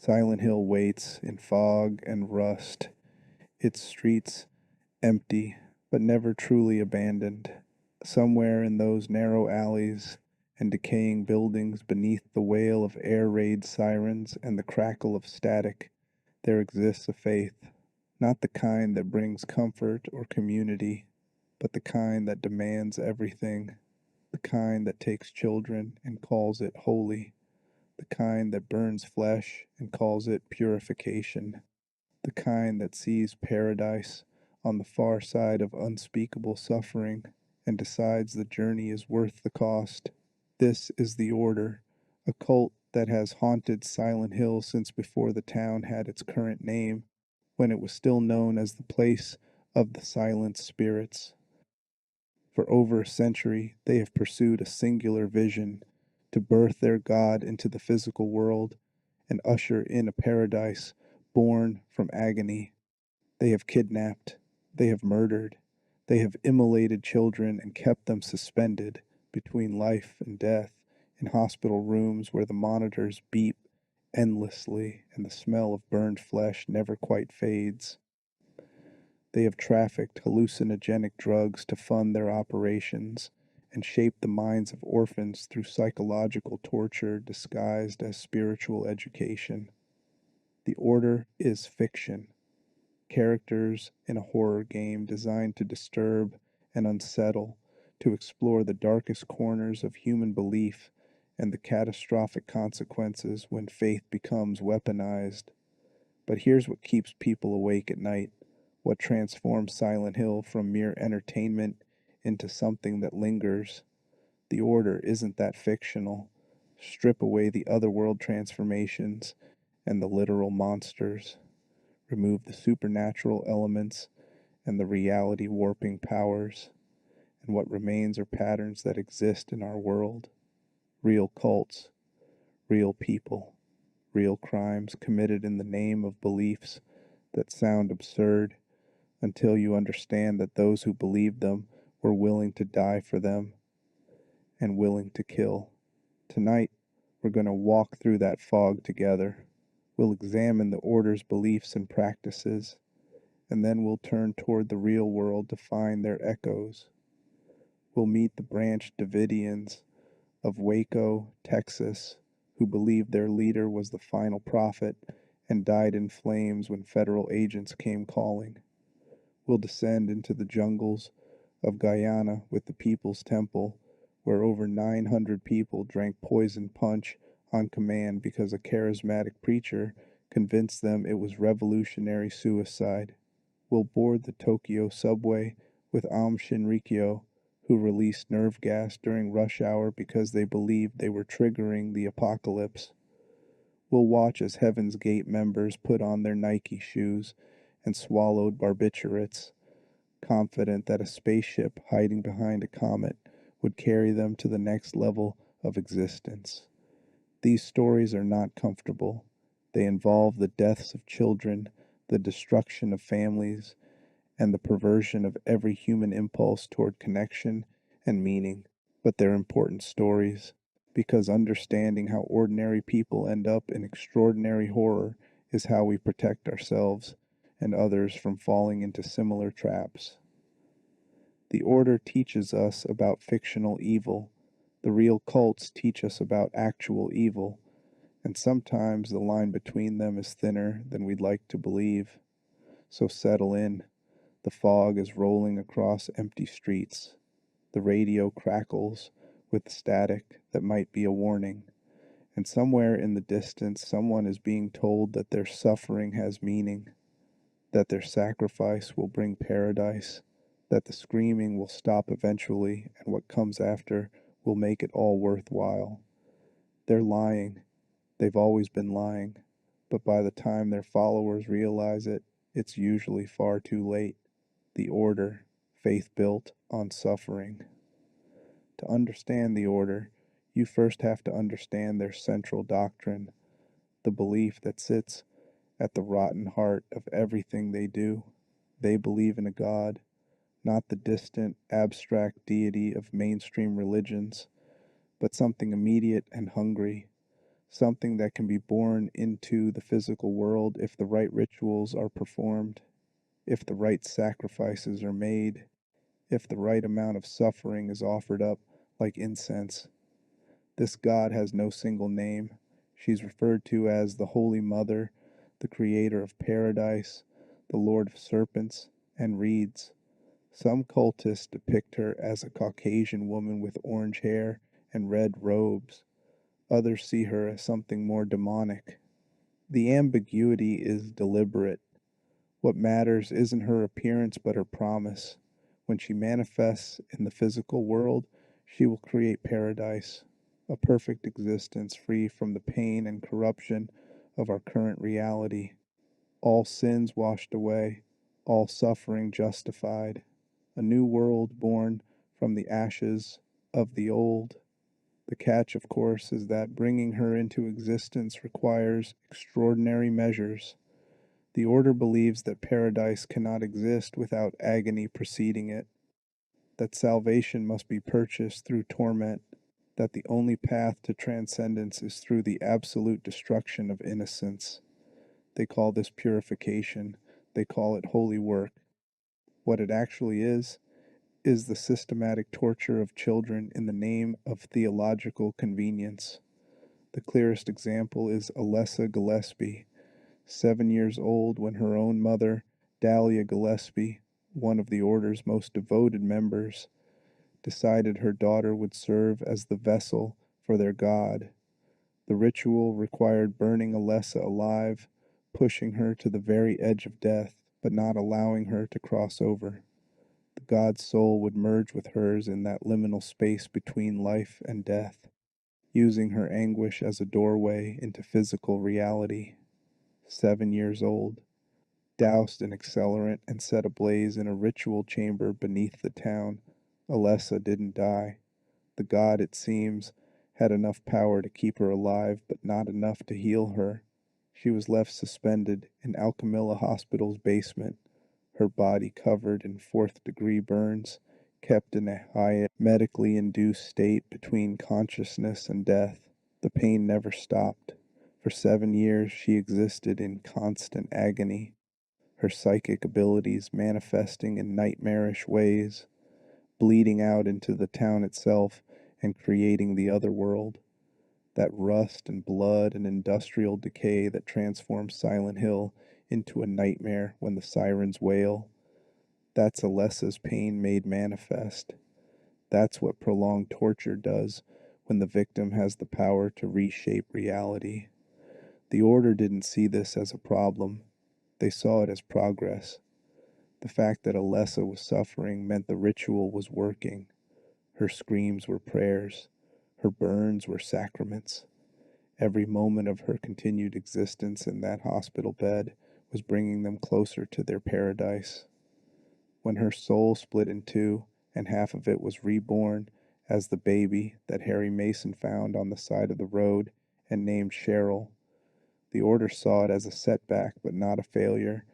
Silent Hill waits in fog and rust, its streets empty, but never truly abandoned. Somewhere in those narrow alleys and decaying buildings beneath the wail of air raid sirens and the crackle of static, there exists a faith, not the kind that brings comfort or community, but the kind that demands everything, the kind that takes children and calls it holy, the kind that burns flesh and calls it purification, the kind that sees paradise on the far side of unspeakable suffering and decides the journey is worth the cost. This is the Order, a cult that has haunted Silent Hill since before the town had its current name, when it was still known as the place of the silent spirits. For over a century, they have pursued a singular vision to birth their God into the physical world and usher in a paradise born from agony. They have kidnapped, they have murdered, they have immolated children and kept them suspended between life and death in hospital rooms where the monitors beep endlessly and the smell of burned flesh never quite fades. They have trafficked hallucinogenic drugs to fund their operations and shaped the minds of orphans through psychological torture disguised as spiritual education. The Order is fiction, characters in a horror game designed to disturb and unsettle, to explore the darkest corners of human belief and the catastrophic consequences when faith becomes weaponized. But here's what keeps people awake at night, what transforms Silent Hill from mere entertainment into something that lingers. The Order isn't that fictional. Strip away the otherworld transformations and the literal monsters. Remove the supernatural elements and the reality warping powers, and what remains are patterns that exist in our world. Real cults, real people, real crimes committed in the name of beliefs that sound absurd until you understand that those who believed them were willing to die for them and willing to kill. Tonight, we're going to walk through that fog together. We'll examine the Order's beliefs and practices, and then we'll turn toward the real world to find their echoes. We'll meet the Branch Davidians of Waco, Texas, who believed their leader was the final prophet and died in flames when federal agents came calling. We'll descend into the jungles of Guyana with the People's Temple, where over 900 people drank poison punch on command because a charismatic preacher convinced them it was revolutionary suicide. We'll board the Tokyo subway with Aum Shinrikyo, who released nerve gas during rush hour because they believed they were triggering the apocalypse. We'll watch as Heaven's Gate members put on their Nike shoes and swallowed barbiturates, confident that a spaceship hiding behind a comet would carry them to the next level of existence. These stories are not comfortable. They involve the deaths of children, the destruction of families, and the perversion of every human impulse toward connection and meaning. But they're important stories, because understanding how ordinary people end up in extraordinary horror is how we protect ourselves and others from falling into similar traps. The Order teaches us about fictional evil. The real cults teach us about actual evil, and sometimes the line between them is thinner than we'd like to believe. So settle in. The fog is rolling across empty streets. The radio crackles with static that might be a warning. And somewhere in the distance, someone is being told that their suffering has meaning, that their sacrifice will bring paradise, that the screaming will stop eventually, and what comes after will make it all worthwhile. They're lying. They've always been lying. But by the time their followers realize it, it's usually far too late. The Order, faith built on suffering. To understand the Order, you first have to understand their central doctrine, the belief that sits at the rotten heart of everything they do. They believe in a God, not the distant, abstract deity of mainstream religions, but something immediate and hungry, something that can be born into the physical world if the right rituals are performed, if the right sacrifices are made, if the right amount of suffering is offered up like incense. This God has no single name. She's referred to as the Holy Mother, the creator of paradise, the Lord of serpents and reeds. Some cultists depict her as a Caucasian woman with orange hair and red robes. Others see her as something more demonic. The ambiguity is deliberate. What matters isn't her appearance but her promise. When she manifests in the physical world, she will create paradise, a perfect existence free from the pain and corruption of our current reality. All sins washed away, all suffering justified, a new world born from the ashes of the old. The catch, of course, is that bringing her into existence requires extraordinary measures. The order believes that paradise cannot exist without agony preceding it, that salvation must be purchased through torment, that the only path to transcendence is through the absolute destruction of innocence. They call this purification. They call it holy work. What it actually is the systematic torture of children in the name of theological convenience. The clearest example is Alessa Gillespie, 7 years old when her own mother, Dahlia Gillespie, one of the order's most devoted members, decided her daughter would serve as the vessel for their god. The ritual required burning Alessa alive, pushing her to the very edge of death, but not allowing her to cross over. The god's soul would merge with hers in that liminal space between life and death, using her anguish as a doorway into physical reality. 7 years old, doused in accelerant and set ablaze in a ritual chamber beneath the town, Alessa didn't die. The god, it seems, had enough power to keep her alive, but not enough to heal her. She was left suspended in Alchemilla Hospital's basement, her body covered in fourth-degree burns, kept in a high medically induced state between consciousness and death. The pain never stopped. For 7 years she existed in constant agony, her psychic abilities manifesting in nightmarish ways, bleeding out into the town itself and creating the other world, that rust and blood and industrial decay that transforms Silent Hill into a nightmare when the sirens wail. That's Alessa's pain made manifest. That's what prolonged torture does when the victim has the power to reshape reality. The Order didn't see this as a problem. They saw it as progress. The fact that Alessa was suffering meant the ritual was working. Her screams were prayers. Her burns were sacraments. Every moment of her continued existence in that hospital bed was bringing them closer to their paradise. When her soul split in two, and half of it was reborn as the baby that Harry Mason found on the side of the road and named Cheryl, the Order saw it as a setback but not a failure.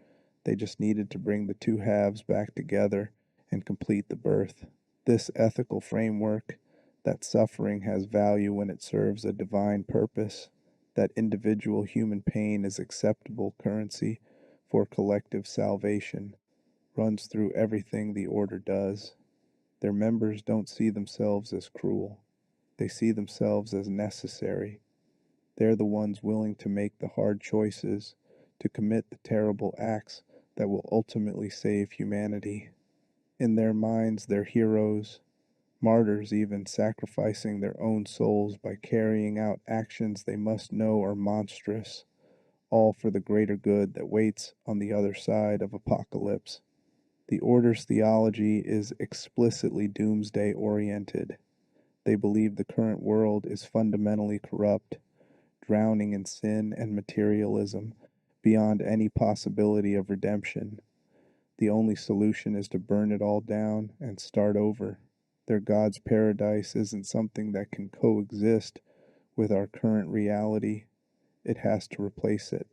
They just needed to bring the two halves back together and complete the birth. This ethical framework, that suffering has value when it serves a divine purpose, that individual human pain is acceptable currency for collective salvation, runs through everything the Order does. Their members don't see themselves as cruel. They see themselves as necessary. They're the ones willing to make the hard choices, to commit the terrible acts that will ultimately save humanity. In their minds, they're heroes, martyrs even, sacrificing their own souls by carrying out actions they must know are monstrous, all for the greater good that waits on the other side of apocalypse. The Order's theology is explicitly doomsday oriented. They believe the current world is fundamentally corrupt, drowning in sin and materialism, beyond any possibility of redemption. The only solution is to burn it all down and start over. Their God's paradise isn't something that can coexist with our current reality. It has to replace it.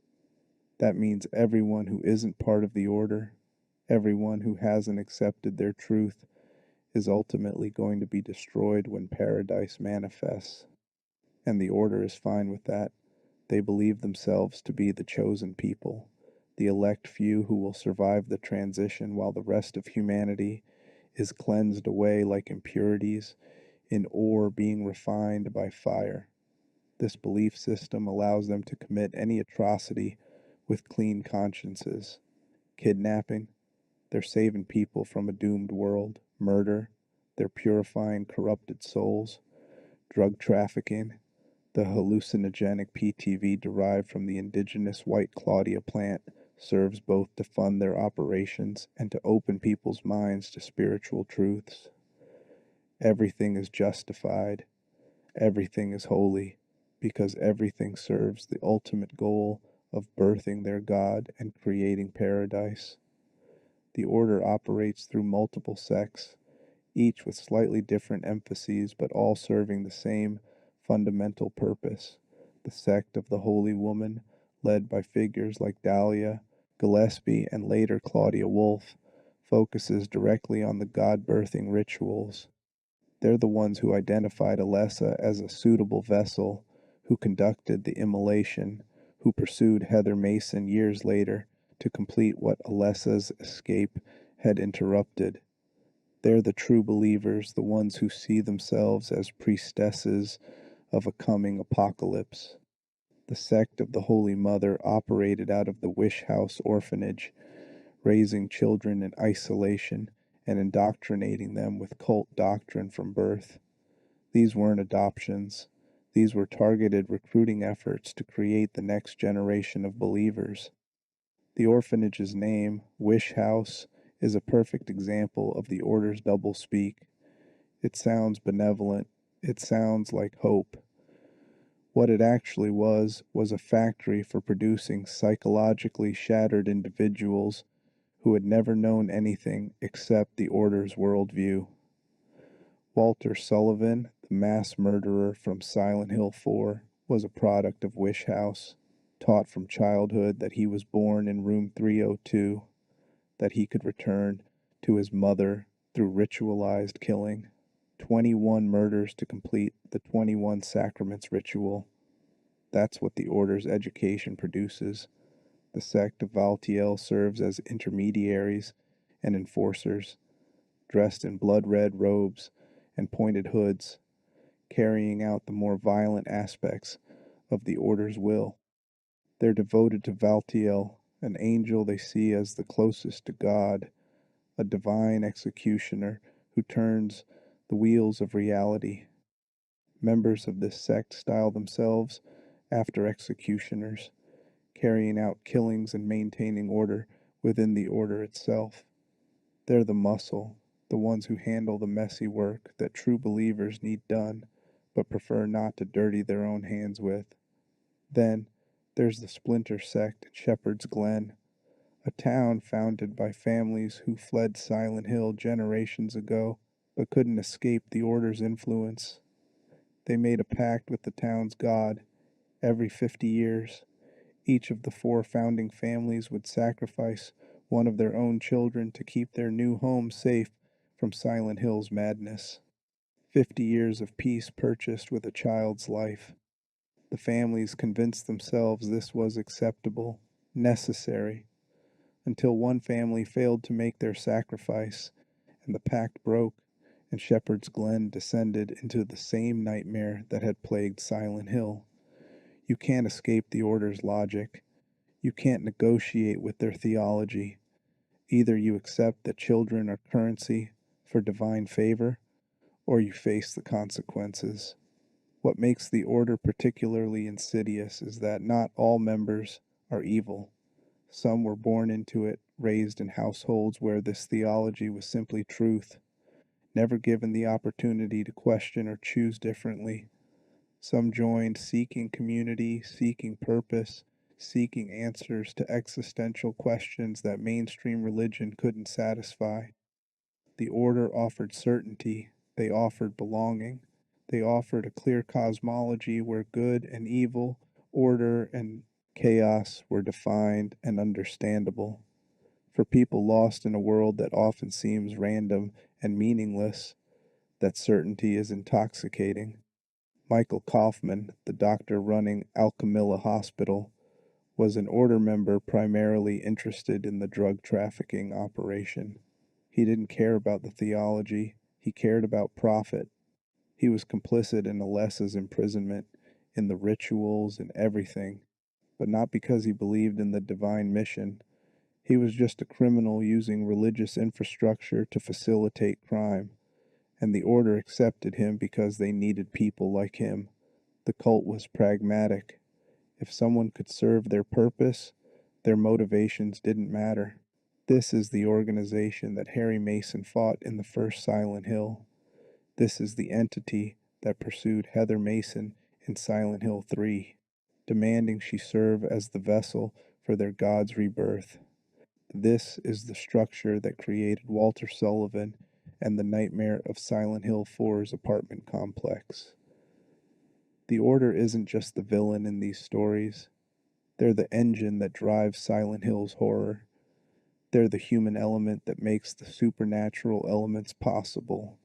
That means everyone who isn't part of the Order, everyone who hasn't accepted their truth, is ultimately going to be destroyed when paradise manifests. And the Order is fine with that. They believe themselves to be the chosen people, the elect few who will survive the transition while the rest of humanity is cleansed away like impurities in ore being refined by fire. This belief system allows them to commit any atrocity with clean consciences. Kidnapping, they're saving people from a doomed world. Murder, they're purifying corrupted souls. Drug trafficking, the hallucinogenic PTV derived from the indigenous white Claudia plant serves both to fund their operations and to open people's minds to spiritual truths. Everything is justified, everything is holy, because everything serves the ultimate goal of birthing their God and creating paradise. The order operates through multiple sects, each with slightly different emphases but all serving the same fundamental purpose. The sect of the Holy Woman, led by figures like Dahlia, Gillespie, and later Claudia Wolfe, focuses directly on the God birthing rituals. They're the ones who identified Alessa as a suitable vessel, who conducted the immolation, who pursued Heather Mason years later to complete what Alessa's escape had interrupted. They're the true believers, the ones who see themselves as priestesses of a coming apocalypse. The sect of the Holy Mother operated out of the Wish House orphanage, raising children in isolation and indoctrinating them with cult doctrine from birth. These weren't adoptions. These were targeted recruiting efforts to create the next generation of believers. The orphanage's name, Wish House, is a perfect example of the order's doublespeak. It sounds benevolent. It sounds like hope. What it actually was a factory for producing psychologically shattered individuals who had never known anything except the order's worldview. Walter Sullivan, the mass murderer from Silent Hill 4, was a product of Wish House, taught from childhood that he was born in room 302, that he could return to his mother through ritualized killing. 21 murders to complete the 21 sacraments ritual. That's what the order's education produces. The sect of Valtiel serves as intermediaries and enforcers, dressed in blood-red robes and pointed hoods, carrying out the more violent aspects of the order's will. They're devoted to Valtiel, an angel they see as the closest to God, a divine executioner who turns the wheels of reality. Members of this sect style themselves after executioners, carrying out killings and maintaining order within the order itself. They're the muscle, the ones who handle the messy work that true believers need done, but prefer not to dirty their own hands with. Then there's the splinter sect at Shepherd's Glen, a town founded by families who fled Silent Hill generations ago, but couldn't escape the order's influence. They made a pact with the town's god. Every 50 years, each of the 4 founding families would sacrifice one of their own children to keep their new home safe from Silent Hill's madness. 50 years of peace purchased with a child's life. The families convinced themselves this was acceptable, necessary, until one family failed to make their sacrifice, and the pact broke, and Shepherd's Glen descended into the same nightmare that had plagued Silent Hill. You can't escape the order's logic. You can't negotiate with their theology. Either you accept that children are currency for divine favor, or you face the consequences. What makes the order particularly insidious is that not all members are evil. Some were born into it, raised in households where this theology was simply truth, never given the opportunity to question or choose differently. Some joined seeking community, seeking purpose, seeking answers to existential questions that mainstream religion couldn't satisfy. The order offered certainty, they offered belonging, they offered a clear cosmology where good and evil, order and chaos were defined and understandable. For people lost in a world that often seems random and meaningless, that certainty is intoxicating. Michael Kaufman, the doctor running Alchemilla Hospital, was an order member primarily interested in the drug trafficking operation. He didn't care about the theology, he cared about profit. He was complicit in Alessa's imprisonment, in the rituals and everything, but not because he believed in the divine mission. He was just a criminal using religious infrastructure to facilitate crime, and the order accepted him because they needed people like him. The cult was pragmatic. If someone could serve their purpose, their motivations didn't matter. This is the organization that Harry Mason fought in the first Silent Hill. This is the entity that pursued Heather Mason in Silent Hill 3, demanding she serve as the vessel for their god's rebirth. This is the structure that created Walter Sullivan and the nightmare of Silent Hill 4's apartment complex. The Order isn't just the villain in these stories. They're the engine that drives Silent Hill's horror. They're the human element that makes the supernatural elements possible.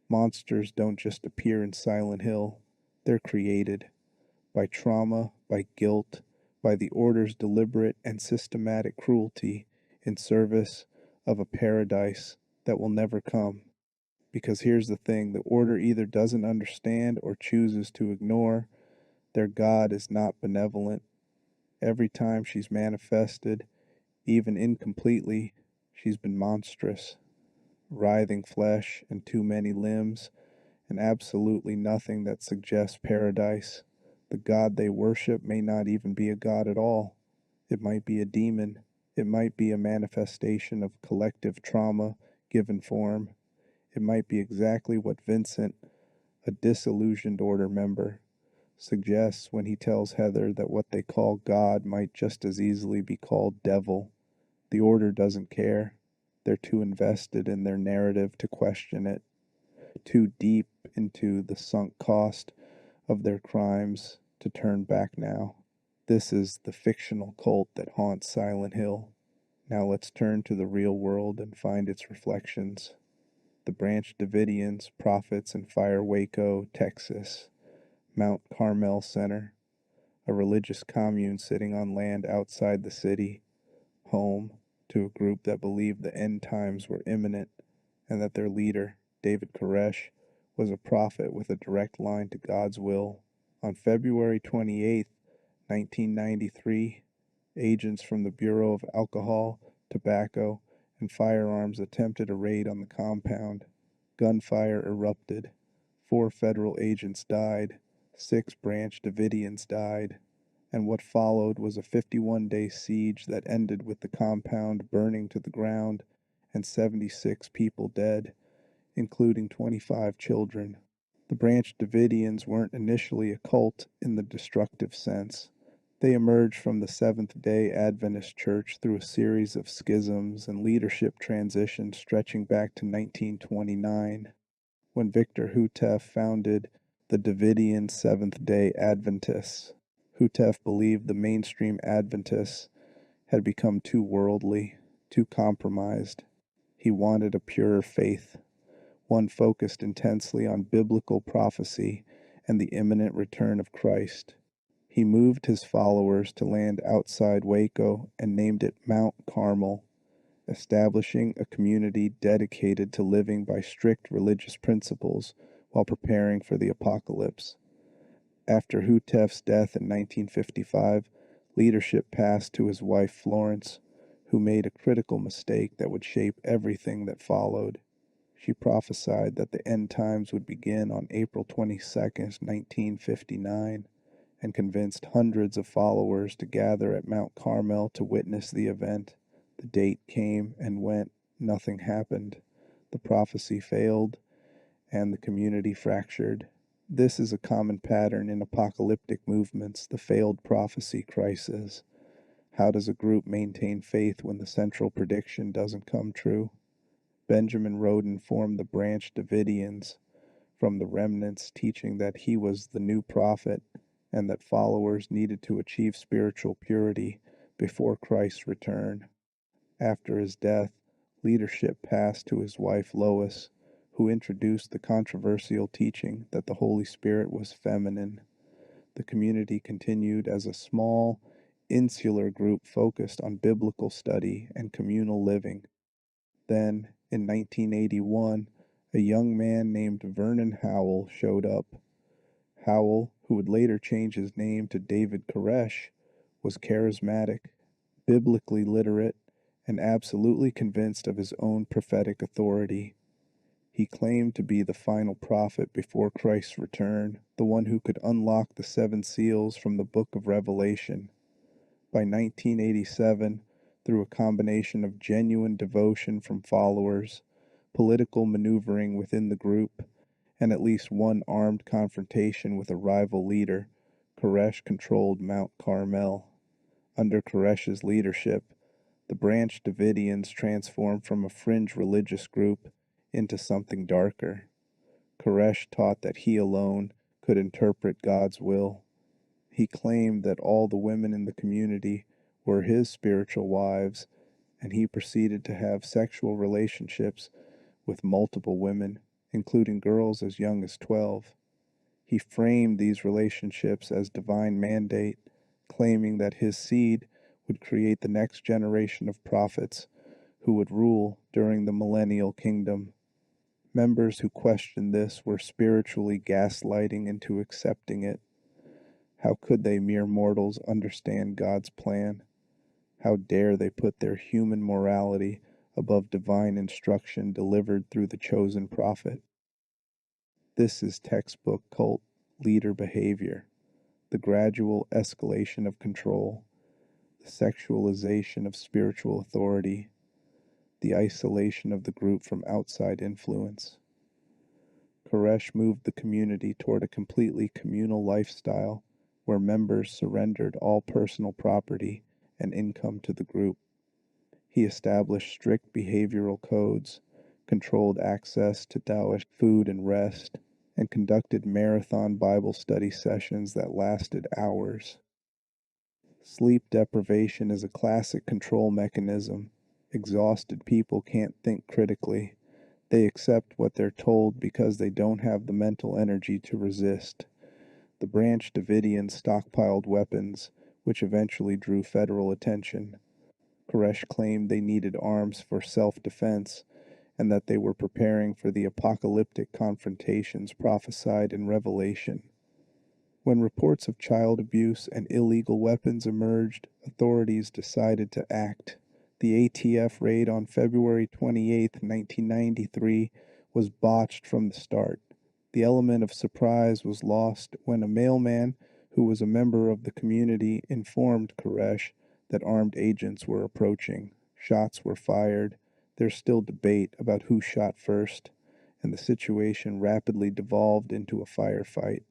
Monsters don't just appear in Silent Hill. They're created by trauma, by guilt, by the Order's deliberate and systematic cruelty in service of a paradise that will never come. Because here's the thing, the Order either doesn't understand or chooses to ignore. Their God is not benevolent. Every time she's manifested, even incompletely, she's been monstrous. Writhing flesh and too many limbs, and absolutely nothing that suggests paradise. The God they worship may not even be a God at all. It might be a demon. It might be a manifestation of collective trauma given form. It might be exactly what Vincent, a disillusioned Order member, suggests when he tells Heather that what they call God might just as easily be called devil. The Order doesn't care. They're too invested in their narrative to question it, too deep into the sunk cost of their crimes to turn back now. This is the fictional cult that haunts Silent Hill. Now let's turn to the real world and find its reflections. The Branch Davidians, Prophets in Fire Waco, Texas. Mount Carmel Center, a religious commune sitting on land outside the city, home to a group that believed the end times were imminent and that their leader, David Koresh, was a prophet with a direct line to God's will. On February 28, 1993, agents from the Bureau of Alcohol, Tobacco, and Firearms attempted a raid on the compound. Gunfire erupted. 4 federal agents died. 6 Branch Davidians died, and what followed was a 51-day siege that ended with the compound burning to the ground and 76 people dead, including 25 children. The Branch Davidians weren't initially a cult in the destructive sense. They emerged from the Seventh-day Adventist Church through a series of schisms and leadership transitions stretching back to 1929, when Victor Houteff founded the Davidian Seventh-day Adventists. Houteff believed the mainstream Adventists had become too worldly, too compromised. He wanted a purer faith, one focused intensely on biblical prophecy and the imminent return of Christ. He moved his followers to land outside Waco and named it Mount Carmel, establishing a community dedicated to living by strict religious principles while preparing for the apocalypse. After Houteff's death in 1955, leadership passed to his wife Florence, who made a critical mistake that would shape everything that followed. She prophesied that the end times would begin on April 22, 1959, and convinced hundreds of followers to gather at Mount Carmel to witness the event. The date came and went. Nothing happened. The prophecy failed, and the community fractured. This is a common pattern in apocalyptic movements, the failed prophecy crisis. How does a group maintain faith when the central prediction doesn't come true? Benjamin Roden formed the Branch Davidians from the remnants, teaching that he was the new prophet and that followers needed to achieve spiritual purity before Christ's return. After his death, leadership passed to his wife Lois, who introduced the controversial teaching that the Holy Spirit was feminine. The community continued as a small, insular group focused on biblical study and communal living. Then, in 1981, a young man named Vernon Howell showed up. Howell, who would later change his name to David Koresh, was charismatic, biblically literate, and absolutely convinced of his own prophetic authority. He claimed to be the final prophet before Christ's return, the one who could unlock the seven seals from the book of Revelation. By 1987, through a combination of genuine devotion from followers, political maneuvering within the group, and at least one armed confrontation with a rival leader, Koresh controlled Mount Carmel. Under Koresh's leadership, the Branch Davidians transformed from a fringe religious group into something darker. Koresh taught that he alone could interpret God's will. He claimed that all the women in the community were his spiritual wives, and he proceeded to have sexual relationships with multiple women, including girls as young as 12. He framed these relationships as divine mandate, claiming that his seed would create the next generation of prophets who would rule during the millennial kingdom. Members who questioned this were spiritually gaslighting into accepting it. How could they mere mortals understand God's plan? How dare they put their human morality above divine instruction delivered through the chosen prophet? This is textbook cult leader behavior, the gradual escalation of control, the sexualization of spiritual authority, the isolation of the group from outside influence. Koresh moved the community toward a completely communal lifestyle where members surrendered all personal property and income to the group. He established strict behavioral codes, controlled access to Taoist food and rest, and conducted marathon Bible study sessions that lasted hours. Sleep deprivation is a classic control mechanism. Exhausted people can't think critically. They accept what they're told because they don't have the mental energy to resist. The Branch Davidians stockpiled weapons, which eventually drew federal attention. Koresh claimed they needed arms for self-defense and that they were preparing for the apocalyptic confrontations prophesied in Revelation. When reports of child abuse and illegal weapons emerged, authorities decided to act. The ATF raid on February 28, 1993 was botched from the start. The element of surprise was lost when a mailman who was a member of the community informed Koresh that armed agents were approaching. Shots were fired. There's still debate about who shot first, and the situation rapidly devolved into a firefight.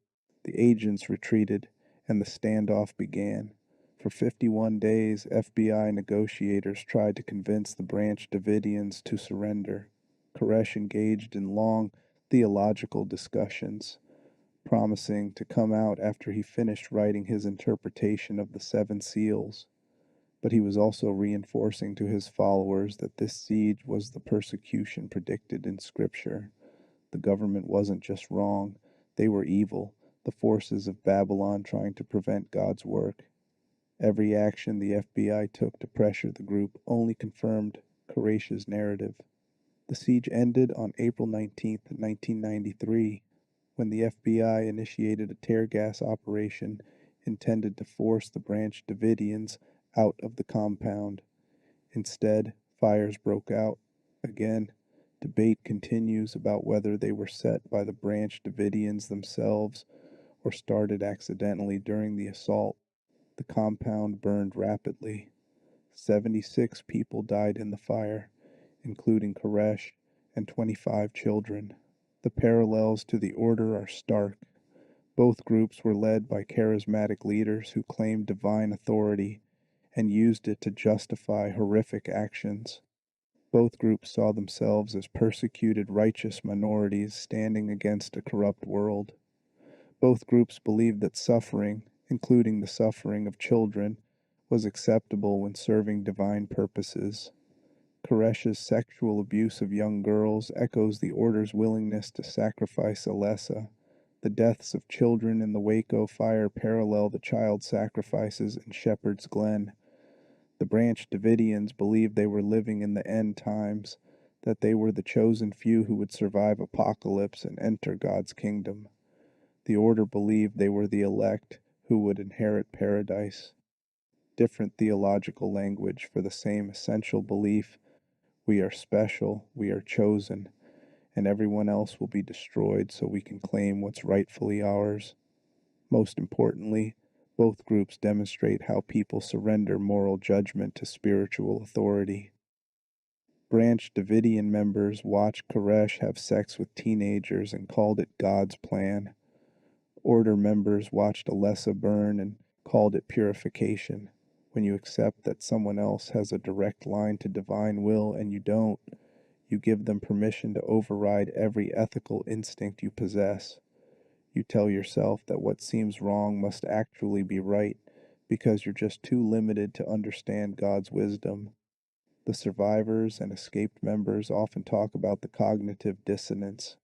The agents retreated, and the standoff began. For 51 days, FBI negotiators tried to convince the Branch Davidians to surrender. Koresh engaged in long theological discussions, promising to come out after he finished writing his interpretation of the seven seals. But he was also reinforcing to his followers that this siege was the persecution predicted in Scripture. The government wasn't just wrong, they were evil, the forces of Babylon trying to prevent God's work. Every action the FBI took to pressure the group only confirmed Koresh's narrative. The siege ended on April 19, 1993, when the FBI initiated a tear gas operation intended to force the Branch Davidians out of the compound. Instead, fires broke out. Again, debate continues about whether they were set by the Branch Davidians themselves or started accidentally during the assault. The compound burned rapidly. 76 people died in the fire, including Koresh and 25 children. The parallels to the order are stark. Both groups were led by charismatic leaders who claimed divine authority and used it to justify horrific actions. Both groups saw themselves as persecuted righteous minorities standing against a corrupt world. Both groups believed that suffering, including the suffering of children, was acceptable when serving divine purposes. Koresh's sexual abuse of young girls echoes the order's willingness to sacrifice Alessa. The deaths of children in the Waco fire parallel the child sacrifices in Shepherd's Glen. The Branch Davidians believed they were living in the end times, that they were the chosen few who would survive apocalypse and enter God's kingdom. The order believed they were the elect who would inherit paradise. Different theological language for the same essential belief: we are special, we are chosen, and everyone else will be destroyed so we can claim what's rightfully ours. Most importantly, both groups demonstrate how people surrender moral judgment to spiritual authority. Branch Davidian members watched Koresh have sex with teenagers and called it God's plan. Order members watched Alessa burn and called it purification. When you accept that someone else has a direct line to divine will and you don't, you give them permission to override every ethical instinct you possess. You tell yourself that what seems wrong must actually be right because you're just too limited to understand God's wisdom. The survivors and escaped members often talk about the cognitive dissonance,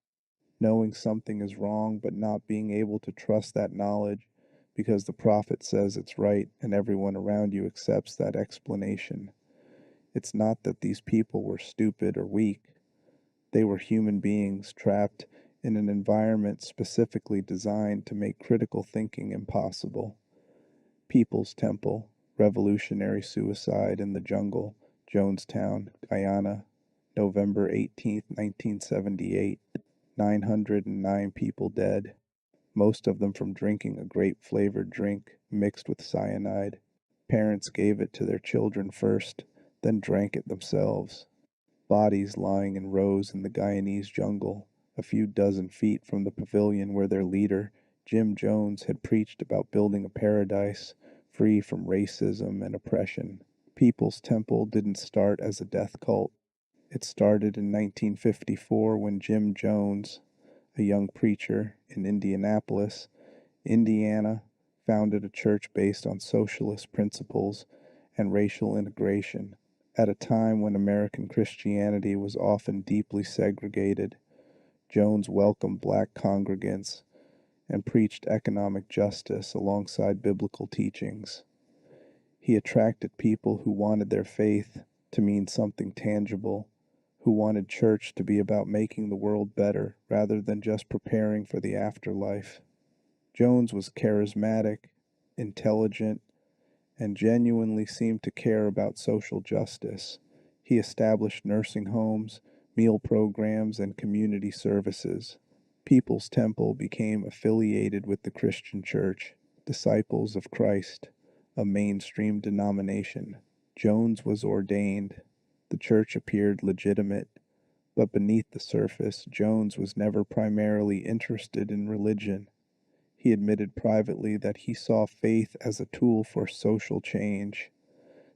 knowing something is wrong but not being able to trust that knowledge because the prophet says it's right and everyone around you accepts that explanation. It's not that these people were stupid or weak. They were human beings trapped in an environment specifically designed to make critical thinking impossible. People's Temple, revolutionary suicide in the jungle, Jonestown, Guyana, November 18, 1978. 909 people dead, most of them from drinking a grape-flavored drink mixed with cyanide. Parents gave it to their children first, then drank it themselves. Bodies lying in rows in the Guyanese jungle, a few dozen feet from the pavilion where their leader, Jim Jones, had preached about building a paradise free from racism and oppression. People's Temple didn't start as a death cult. It started in 1954 when Jim Jones, a young preacher in Indianapolis, Indiana, founded a church based on socialist principles and racial integration. At a time when American Christianity was often deeply segregated, Jones welcomed black congregants and preached economic justice alongside biblical teachings. He attracted people who wanted their faith to mean something tangible, who wanted church to be about making the world better rather than just preparing for the afterlife. Jones was charismatic, intelligent, and genuinely seemed to care about social justice. He established nursing homes, meal programs, and community services. People's Temple became affiliated with the Christian Church, Disciples of Christ, a mainstream denomination. Jones was ordained. The church appeared legitimate, but beneath the surface, Jones was never primarily interested in religion. He admitted privately that he saw faith as a tool for social change,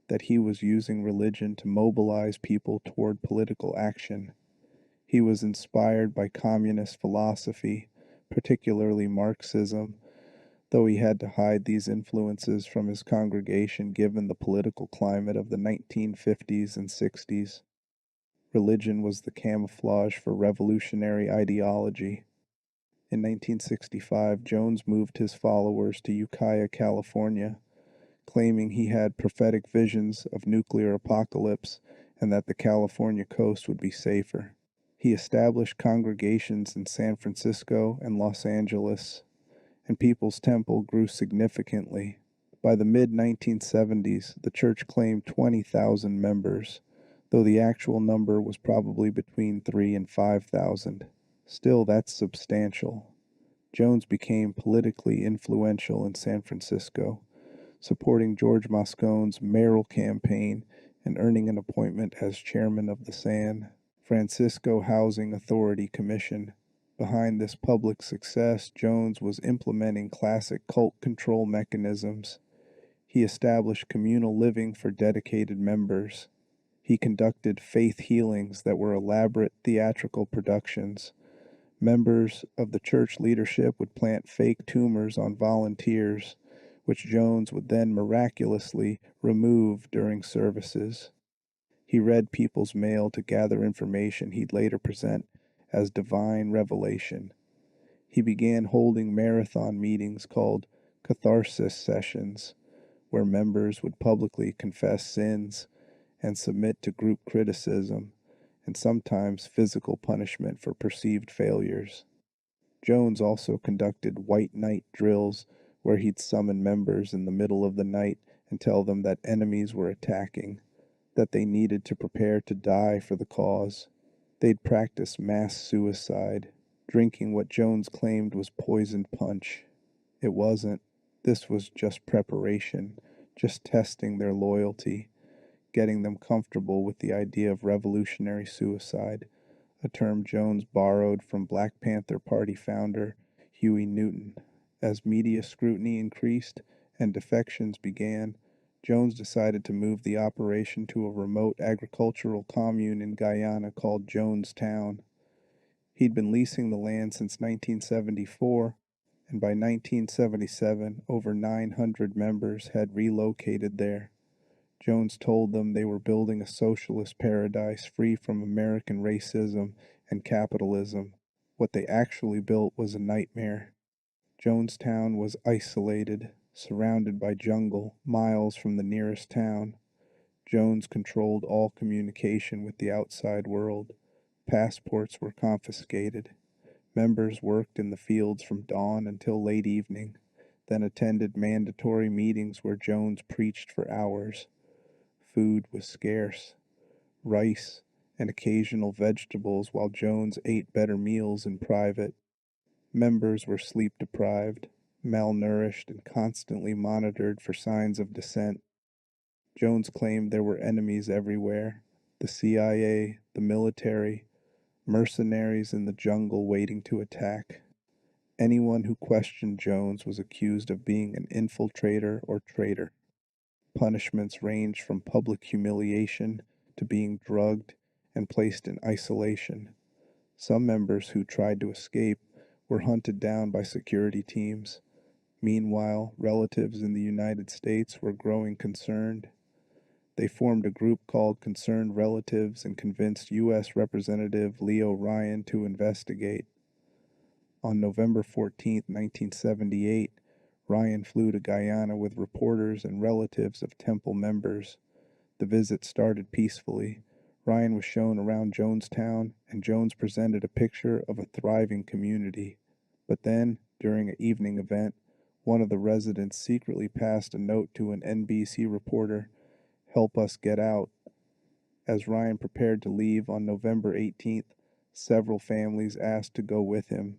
that he was using religion to mobilize people toward political action. He was inspired by communist philosophy, particularly Marxism, though he had to hide these influences from his congregation given the political climate of the 1950s and 60s. Religion was the camouflage for revolutionary ideology. In 1965, Jones moved his followers to Ukiah, California, claiming he had prophetic visions of nuclear apocalypse and that the California coast would be safer. He established congregations in San Francisco and Los Angeles, and People's Temple grew significantly. By the mid-1970s, the church claimed 20,000 members, though the actual number was probably between 3,000 and 5,000. Still, that's substantial. Jones became politically influential in San Francisco, supporting George Moscone's mayoral campaign and earning an appointment as chairman of the San Francisco Housing Authority Commission. Behind this public success, Jones was implementing classic cult control mechanisms. He established communal living for dedicated members. He conducted faith healings that were elaborate theatrical productions. Members of the church leadership would plant fake tumors on volunteers, which Jones would then miraculously remove during services. He read people's mail to gather information he'd later present as divine revelation. He began holding marathon meetings called catharsis sessions, where members would publicly confess sins and submit to group criticism and sometimes physical punishment for perceived failures. Jones also conducted white night drills where he'd summon members in the middle of the night and tell them that enemies were attacking, that they needed to prepare to die for the cause. They'd practice mass suicide, drinking what Jones claimed was poisoned punch. It wasn't. This was just preparation, just testing their loyalty, getting them comfortable with the idea of revolutionary suicide, a term Jones borrowed from Black Panther Party founder Huey Newton. As media scrutiny increased and defections began, Jones decided to move the operation to a remote agricultural commune in Guyana called Jonestown. He'd been leasing the land since 1974, and by 1977, over 900 members had relocated there. Jones told them they were building a socialist paradise free from American racism and capitalism. What they actually built was a nightmare. Jonestown was isolated, surrounded by jungle, miles from the nearest town. Jones controlled all communication with the outside world. Passports were confiscated. Members worked in the fields from dawn until late evening, then attended mandatory meetings where Jones preached for hours. Food was scarce. Rice and occasional vegetables, while Jones ate better meals in private. Members were sleep deprived, malnourished, and constantly monitored for signs of dissent. Jones claimed there were enemies everywhere: the CIA, the military, mercenaries in the jungle waiting to attack. Anyone who questioned Jones was accused of being an infiltrator or traitor. Punishments ranged from public humiliation to being drugged and placed in isolation. Some members who tried to escape were hunted down by security teams. Meanwhile, relatives in the United States were growing concerned. They formed a group called Concerned Relatives and convinced U.S. Representative Leo Ryan to investigate. On November 14, 1978, Ryan flew to Guyana with reporters and relatives of Temple members. The visit started peacefully. Ryan was shown around Jonestown, and Jones presented a picture of a thriving community. But then, during an evening event, one of the residents secretly passed a note to an NBC reporter: "Help us get out." As Ryan prepared to leave on November 18th, several families asked to go with him.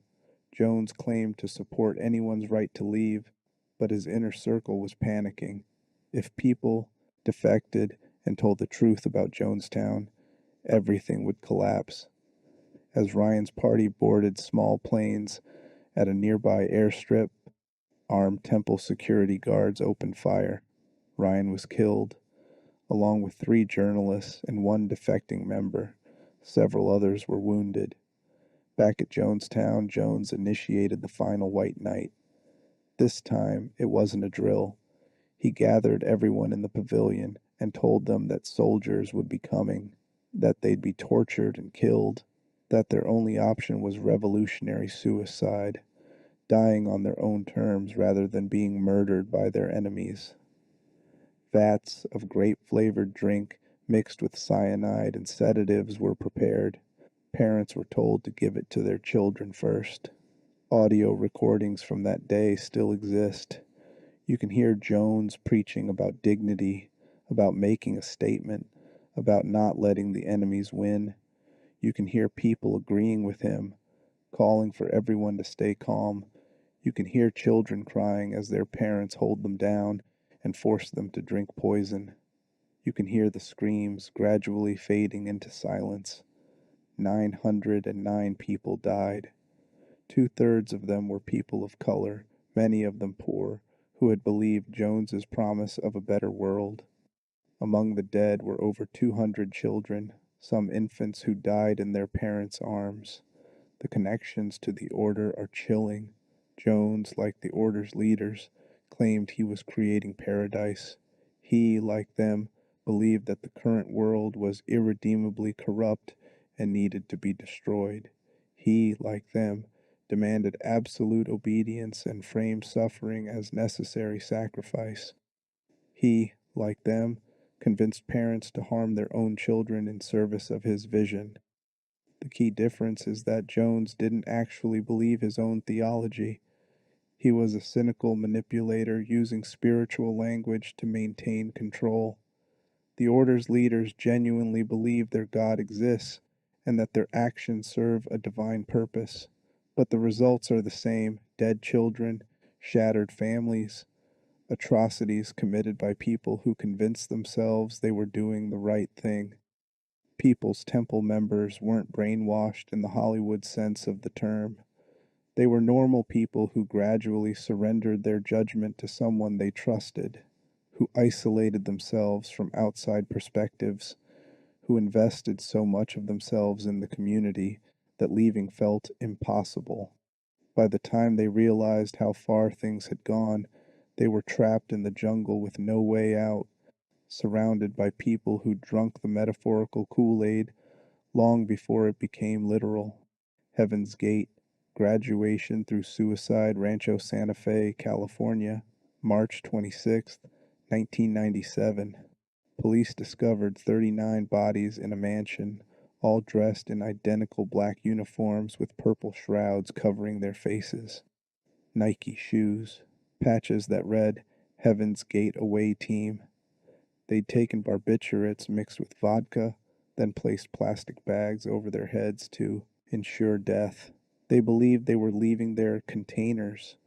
Jones claimed to support anyone's right to leave, but his inner circle was panicking. If people defected and told the truth about Jonestown, everything would collapse. As Ryan's party boarded small planes at a nearby airstrip, armed temple security guards opened fire. Ryan was killed, along with 3 journalists and 1 defecting member. Several others were wounded. Back at Jonestown, Jones initiated the final white night. This time, it wasn't a drill. He gathered everyone in the pavilion and told them that soldiers would be coming, that they'd be tortured and killed, that their only option was revolutionary suicide, dying on their own terms rather than being murdered by their enemies. Vats of grape-flavored drink mixed with cyanide and sedatives were prepared. Parents were told to give it to their children first. Audio recordings from that day still exist. You can hear Jones preaching about dignity, about making a statement, about not letting the enemies win. You can hear people agreeing with him, calling for everyone to stay calm. You can hear children crying as their parents hold them down and force them to drink poison. You can hear the screams gradually fading into silence. 909 people died. 2/3 of them were people of color, many of them poor, who had believed Jones's promise of a better world. Among the dead were over 200 children, some infants who died in their parents' arms. The connections to the order are chilling. Jones, like the order's leaders, claimed he was creating paradise. He, like them, believed that the current world was irredeemably corrupt and needed to be destroyed. He, like them, demanded absolute obedience and framed suffering as necessary sacrifice. He, like them, convinced parents to harm their own children in service of his vision. The key difference is that Jones didn't actually believe his own theology. He was a cynical manipulator using spiritual language to maintain control. The order's leaders genuinely believe their God exists and that their actions serve a divine purpose, but the results are the same: dead children, shattered families, atrocities committed by people who convinced themselves they were doing the right thing. People's Temple members weren't brainwashed in the Hollywood sense of the term. They were normal people who gradually surrendered their judgment to someone they trusted, who isolated themselves from outside perspectives, who invested so much of themselves in the community that leaving felt impossible. By the time they realized how far things had gone, they were trapped in the jungle with no way out, surrounded by people who drunk the metaphorical Kool-Aid long before it became literal. Heaven's Gate, graduation through suicide, Rancho Santa Fe, California, March 26, 1997. Police discovered 39 bodies in a mansion, all dressed in identical black uniforms with purple shrouds covering their faces. Nike shoes, patches that read, Heaven's Gate Away Team. They'd taken barbiturates mixed with vodka, then placed plastic bags over their heads to ensure death. They believed they were leaving their containers,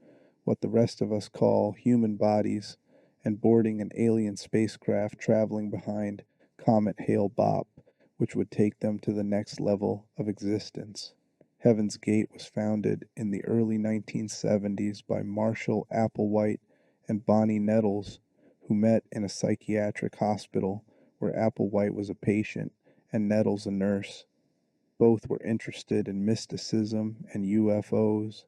what the rest of us call human bodies, and boarding an alien spacecraft traveling behind Comet Hale-Bopp, which would take them to the next level of existence. Heaven's Gate was founded in the early 1970s by Marshall Applewhite and Bonnie Nettles, who met in a psychiatric hospital where Applewhite was a patient and Nettles a nurse. Both were interested in mysticism and UFOs.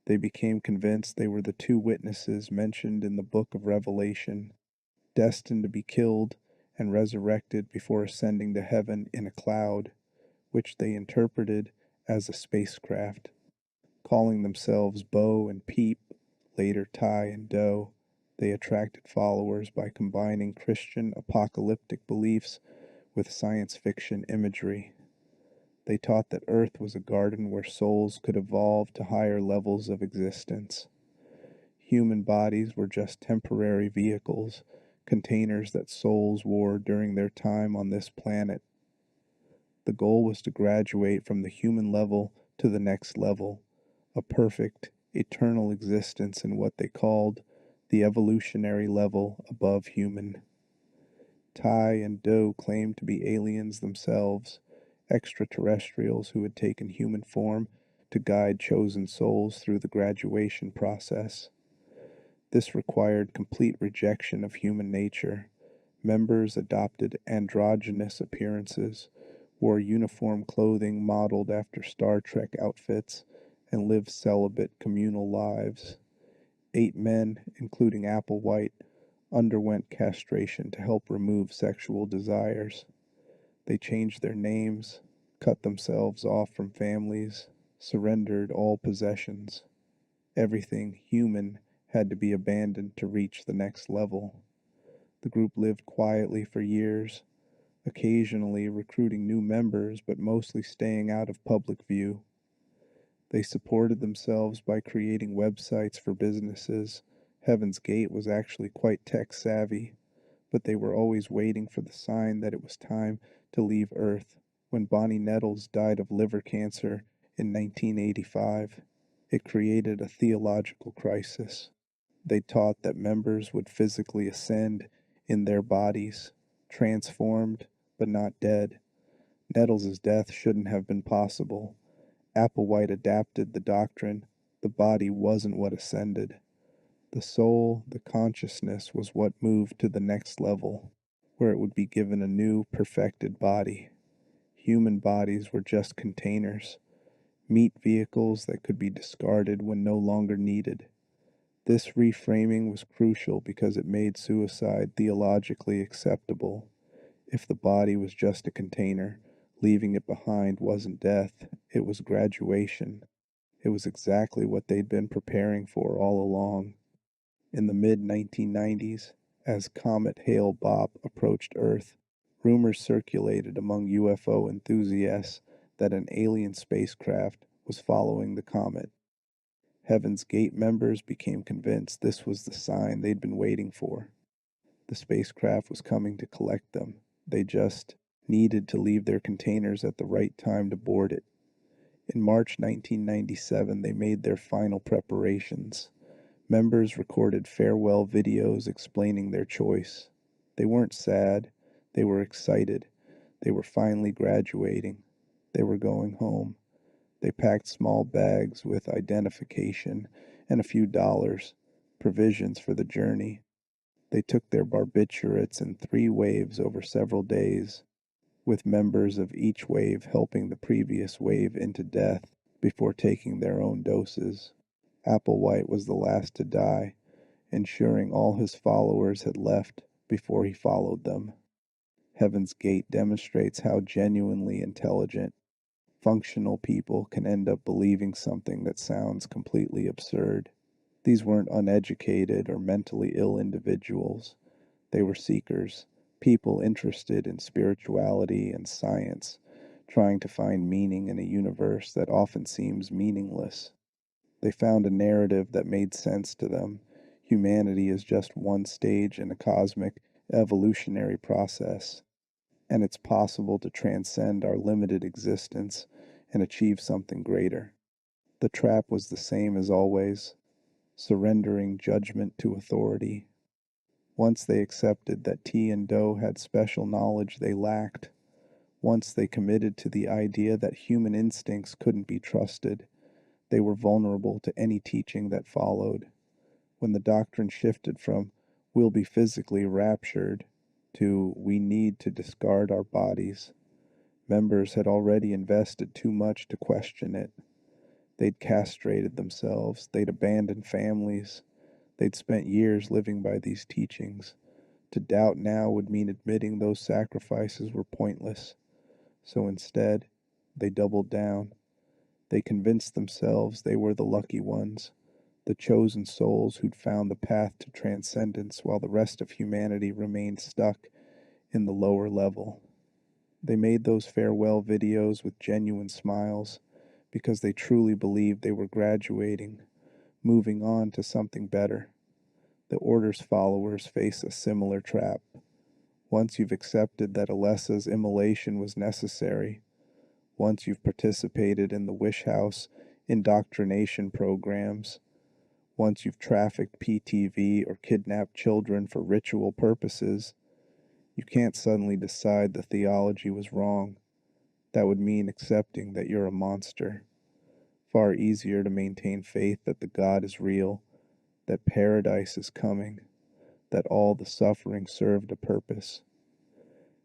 They became convinced they were the two witnesses mentioned in the book of Revelation, destined to be killed and resurrected before ascending to heaven in a cloud, which they interpreted as a spacecraft. Calling themselves Bo and Peep, later Ty and Doe, they attracted followers by combining Christian apocalyptic beliefs with science fiction imagery. They taught that Earth was a garden where souls could evolve to higher levels of existence. Human bodies were just temporary vehicles, containers that souls wore during their time on this planet. The goal was to graduate from the human level to the next level, a perfect, eternal existence in what they called the evolutionary level above human. Ty and Doe claimed to be aliens themselves, extraterrestrials who had taken human form to guide chosen souls through the graduation process. This required complete rejection of human nature. Members adopted androgynous appearances, wore uniform clothing modeled after Star Trek outfits, and lived celibate communal lives. 8 men, including Applewhite, underwent castration to help remove sexual desires. They changed their names, cut themselves off from families, surrendered all possessions. Everything human had to be abandoned to reach the next level. The group lived quietly for years, occasionally recruiting new members but mostly staying out of public view. They supported themselves by creating websites for businesses. Heaven's Gate was actually quite tech-savvy, but they were always waiting for the sign that it was time to leave Earth. When Bonnie Nettles died of liver cancer in 1985, it created a theological crisis. They taught that members would physically ascend in their bodies, transformed but not dead. Nettles' death shouldn't have been possible. Applewhite adapted the doctrine. The body wasn't what ascended. The soul, the consciousness, was what moved to the next level, where it would be given a new, perfected body. Human bodies were just containers, meat vehicles that could be discarded when no longer needed. This reframing was crucial because it made suicide theologically acceptable. If the body was just a container, leaving it behind wasn't death, it was graduation. It was exactly what they'd been preparing for all along. In the mid-1990s, as Comet Hale-Bopp approached Earth, rumors circulated among UFO enthusiasts that an alien spacecraft was following the comet. Heaven's Gate members became convinced this was the sign they'd been waiting for. The spacecraft was coming to collect them. They just needed to leave their containers at the right time to board it. In March 1997, they made their final preparations. Members recorded farewell videos explaining their choice. They weren't sad. They were excited. They were finally graduating. They were going home. They packed small bags with identification and a few dollars, provisions for the journey. They took their barbiturates in 3 waves over several days, with members of each wave helping the previous wave into death before taking their own doses. Applewhite was the last to die, ensuring all his followers had left before he followed them. Heaven's Gate demonstrates how genuinely intelligent, functional people can end up believing something that sounds completely absurd. These weren't uneducated or mentally ill individuals. They were seekers, people interested in spirituality and science, trying to find meaning in a universe that often seems meaningless. They found a narrative that made sense to them. Humanity is just one stage in a cosmic evolutionary process, and it's possible to transcend our limited existence and achieve something greater. The trap was the same as always: surrendering judgment to authority. Once they accepted that T and Do had special knowledge they lacked, once they committed to the idea that human instincts couldn't be trusted, they were vulnerable to any teaching that followed. When the doctrine shifted from "we'll be physically raptured" to "we need to discard our bodies," members had already invested too much to question it. They'd castrated themselves, they'd abandoned families, they'd spent years living by these teachings. To doubt now would mean admitting those sacrifices were pointless. So instead, they doubled down. They convinced themselves they were the lucky ones, the chosen souls who'd found the path to transcendence while the rest of humanity remained stuck in the lower level. They made those farewell videos with genuine smiles because they truly believed they were graduating, moving on to something better. The Order's followers face a similar trap. Once you've accepted that Alessa's immolation was necessary, once you've participated in the Wish House indoctrination programs, once you've trafficked PTV or kidnapped children for ritual purposes, you can't suddenly decide the theology was wrong. That would mean accepting that you're a monster. Far easier to maintain faith that the God is real, that paradise is coming, that all the suffering served a purpose.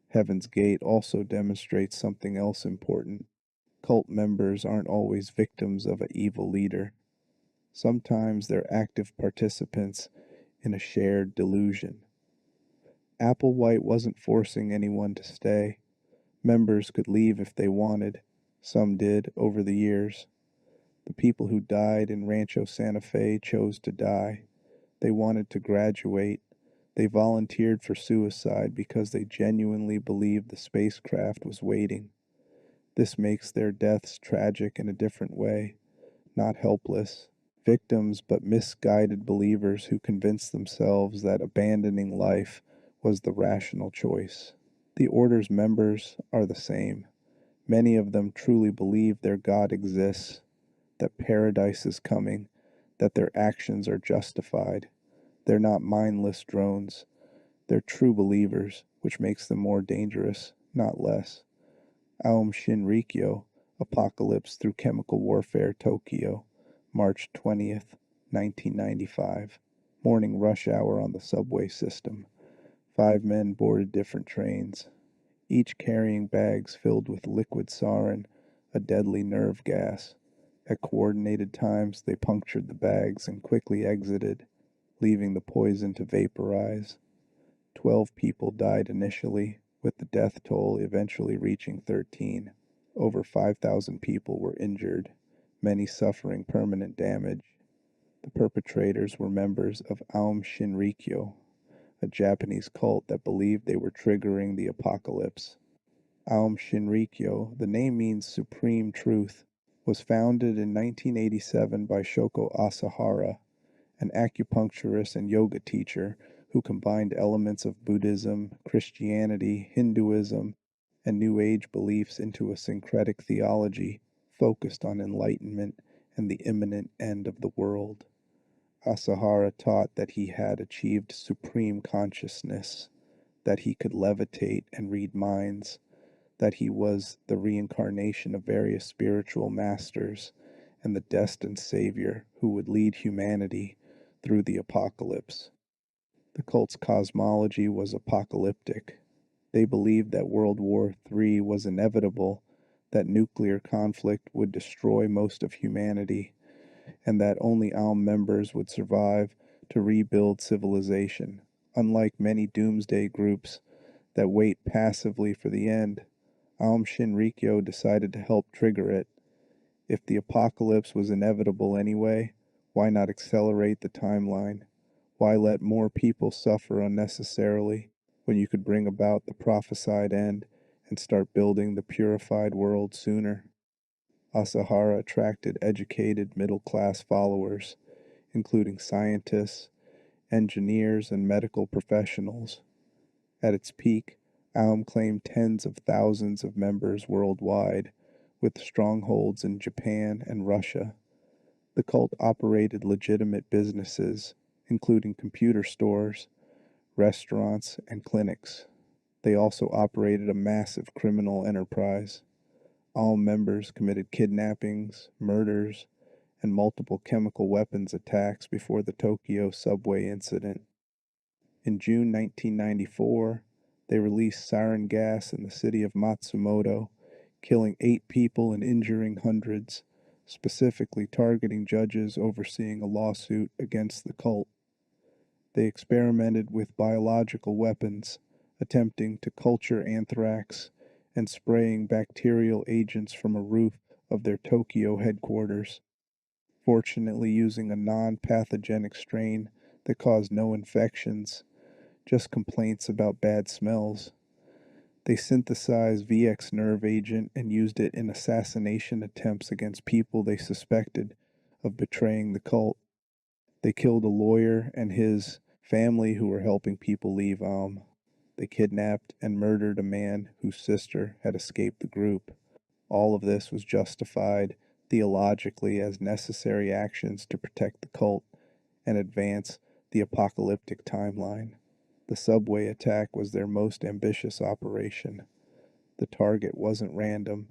Heaven's Gate also demonstrates something else important. Cult members aren't always victims of an evil leader. Sometimes they're active participants in a shared delusion. Applewhite wasn't forcing anyone to stay. Members could leave if they wanted. Some did over the years. The people who died in Rancho Santa Fe chose to die. They wanted to graduate. They volunteered for suicide because they genuinely believed the spacecraft was waiting. This makes their deaths tragic in a different way, not helpless. Victims, but misguided believers who convinced themselves that abandoning life was the rational choice. The Order's members are the same. Many of them truly believe their God exists, that paradise is coming, that their actions are justified. They're not mindless drones. They're true believers, which makes them more dangerous, not less. Aum Shinrikyo, Apocalypse Through Chemical Warfare, Tokyo, March 20th, 1995. Morning rush hour on the subway system. 5 men boarded different trains, each carrying bags filled with liquid sarin, a deadly nerve gas. At coordinated times, they punctured the bags and quickly exited, leaving the poison to vaporize. 12 people died initially, with the death toll eventually reaching 13. Over 5,000 people were injured, many suffering permanent damage. The perpetrators were members of Aum Shinrikyo, a Japanese cult that believed they were triggering the apocalypse. Aum Shinrikyo, the name means supreme truth, was founded in 1987 by Shoko Asahara, an acupuncturist and yoga teacher who combined elements of Buddhism, Christianity, Hinduism, and New Age beliefs into a syncretic theology focused on enlightenment and the imminent end of the world. Asahara taught that he had achieved supreme consciousness, that he could levitate and read minds, that he was the reincarnation of various spiritual masters and the destined savior who would lead humanity through the apocalypse. The cult's cosmology was apocalyptic. They believed that World War III was inevitable, that nuclear conflict would destroy most of humanity, and that only Aum members would survive to rebuild civilization. Unlike many doomsday groups that wait passively for the end, Aum Shinrikyo decided to help trigger it. If the apocalypse was inevitable anyway, why not accelerate the timeline? Why let more people suffer unnecessarily when you could bring about the prophesied end and start building the purified world sooner? Asahara attracted educated middle-class followers, including scientists, engineers, and medical professionals. At its peak, Aum claimed tens of thousands of members worldwide, with strongholds in Japan and Russia. The cult operated legitimate businesses, including computer stores, restaurants, and clinics. They also operated a massive criminal enterprise. All members committed kidnappings, murders, and multiple chemical weapons attacks before the Tokyo subway incident. In June 1994, they released sarin gas in the city of Matsumoto, killing 8 people and injuring hundreds, specifically targeting judges overseeing a lawsuit against the cult. They experimented with biological weapons, attempting to culture anthrax and spraying bacterial agents from a roof of their Tokyo headquarters, fortunately using a non-pathogenic strain that caused no infections, just complaints about bad smells. They synthesized VX nerve agent and used it in assassination attempts against people they suspected of betraying the cult. They killed a lawyer and his family who were helping people leave Aum. They kidnapped and murdered a man whose sister had escaped the group. All of this was justified theologically as necessary actions to protect the cult and advance the apocalyptic timeline. The subway attack was their most ambitious operation. The target wasn't random.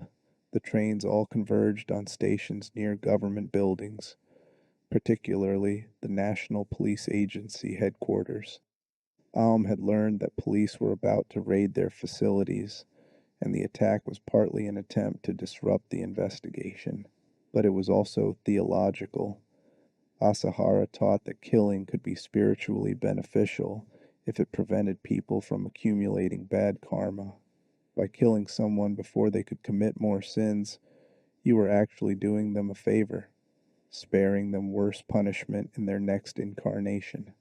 The trains all converged on stations near government buildings, particularly the National Police Agency headquarters. Aum had learned that police were about to raid their facilities, and the attack was partly an attempt to disrupt the investigation. But it was also theological. Asahara taught that killing could be spiritually beneficial if it prevented people from accumulating bad karma. By killing someone before they could commit more sins, you were actually doing them a favor, sparing them worse punishment in their next incarnation.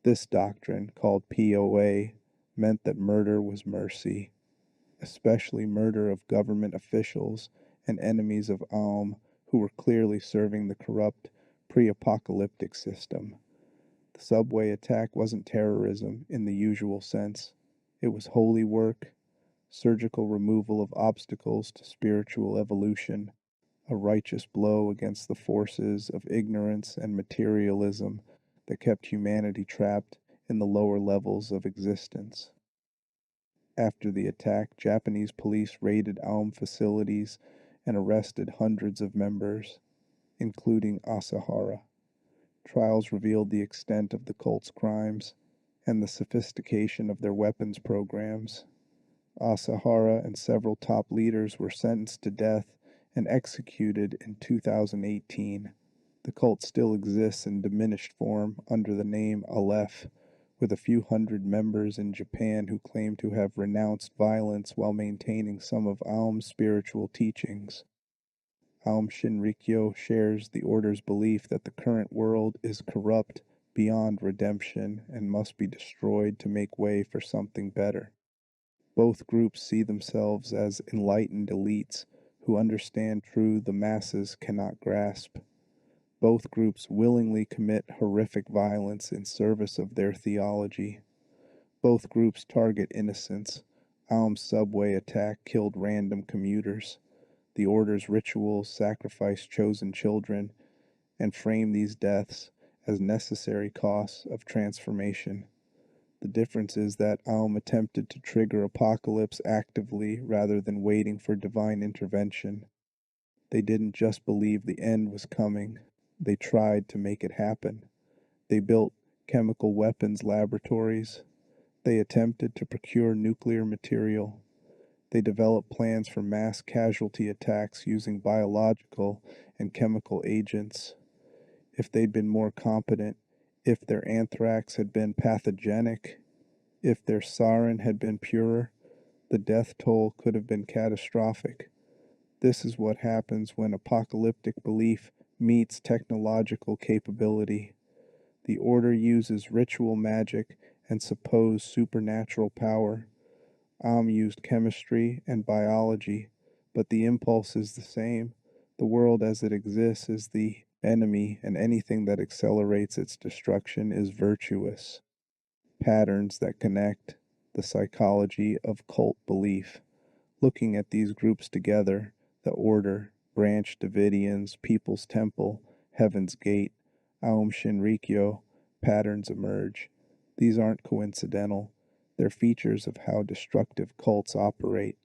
This doctrine, called POA, meant that murder was mercy, especially murder of government officials and enemies of Aum who were clearly serving the corrupt pre-apocalyptic system. The subway attack wasn't terrorism in the usual sense. It was holy work, surgical removal of obstacles to spiritual evolution, a righteous blow against the forces of ignorance and materialism that kept humanity trapped in the lower levels of existence. After the attack, Japanese police raided Aum facilities and arrested hundreds of members, including Asahara. Trials revealed the extent of the cult's crimes and the sophistication of their weapons programs. Asahara and several top leaders were sentenced to death and executed in 2018. The cult still exists in diminished form under the name Aleph, with a few hundred members in Japan who claim to have renounced violence while maintaining some of Aum's spiritual teachings. Aum Shinrikyo shares the order's belief that the current world is corrupt beyond redemption and must be destroyed to make way for something better. Both groups see themselves as enlightened elites who understand truth the masses cannot grasp. Both groups willingly commit horrific violence in service of their theology. Both groups target innocents. Aum's subway attack killed random commuters. The order's rituals sacrifice chosen children and frame these deaths as necessary costs of transformation. The difference is that Aum attempted to trigger apocalypse actively rather than waiting for divine intervention. They didn't just believe the end was coming, they tried to make it happen. They built chemical weapons laboratories. They attempted to procure nuclear material. They developed plans for mass casualty attacks using biological and chemical agents. If they'd been more competent, if their anthrax had been pathogenic, if their sarin had been purer, the death toll could have been catastrophic. This is what happens when apocalyptic belief meets technological capability. The order uses ritual magic and supposed supernatural power. Aum used chemistry and biology, but the impulse is the same. The world as it exists is the enemy, and anything that accelerates its destruction is virtuous. Patterns that connect, the psychology of cult belief. Looking at these groups together, the Order, Branch Davidians, People's Temple, Heaven's Gate, Aum Shinrikyo, patterns emerge. These aren't coincidental. They're features of how destructive cults operate,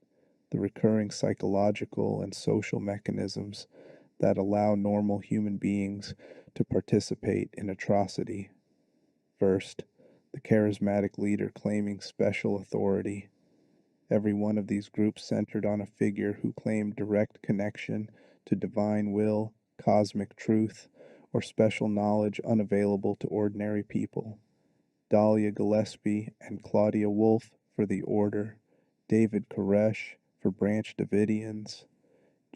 the recurring psychological and social mechanisms that allow normal human beings to participate in atrocity. First, the charismatic leader claiming special authority. Every one of these groups centered on a figure who claimed direct connection to divine will, cosmic truth, or special knowledge unavailable to ordinary people. Dahlia Gillespie and Claudia Wolfe for the Order, David Koresh for Branch Davidians,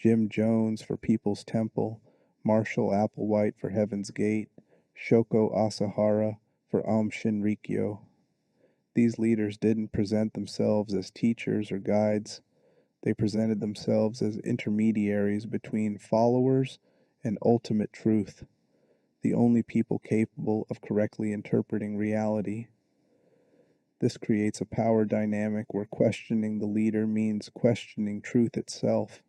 Jim Jones for People's Temple, Marshall Applewhite for Heaven's Gate, Shoko Asahara for Aum Shinrikyo. These leaders didn't present themselves as teachers or guides. They presented themselves as intermediaries between followers and ultimate truth, the only people capable of correctly interpreting reality. This creates a power dynamic where questioning the leader means questioning truth itself.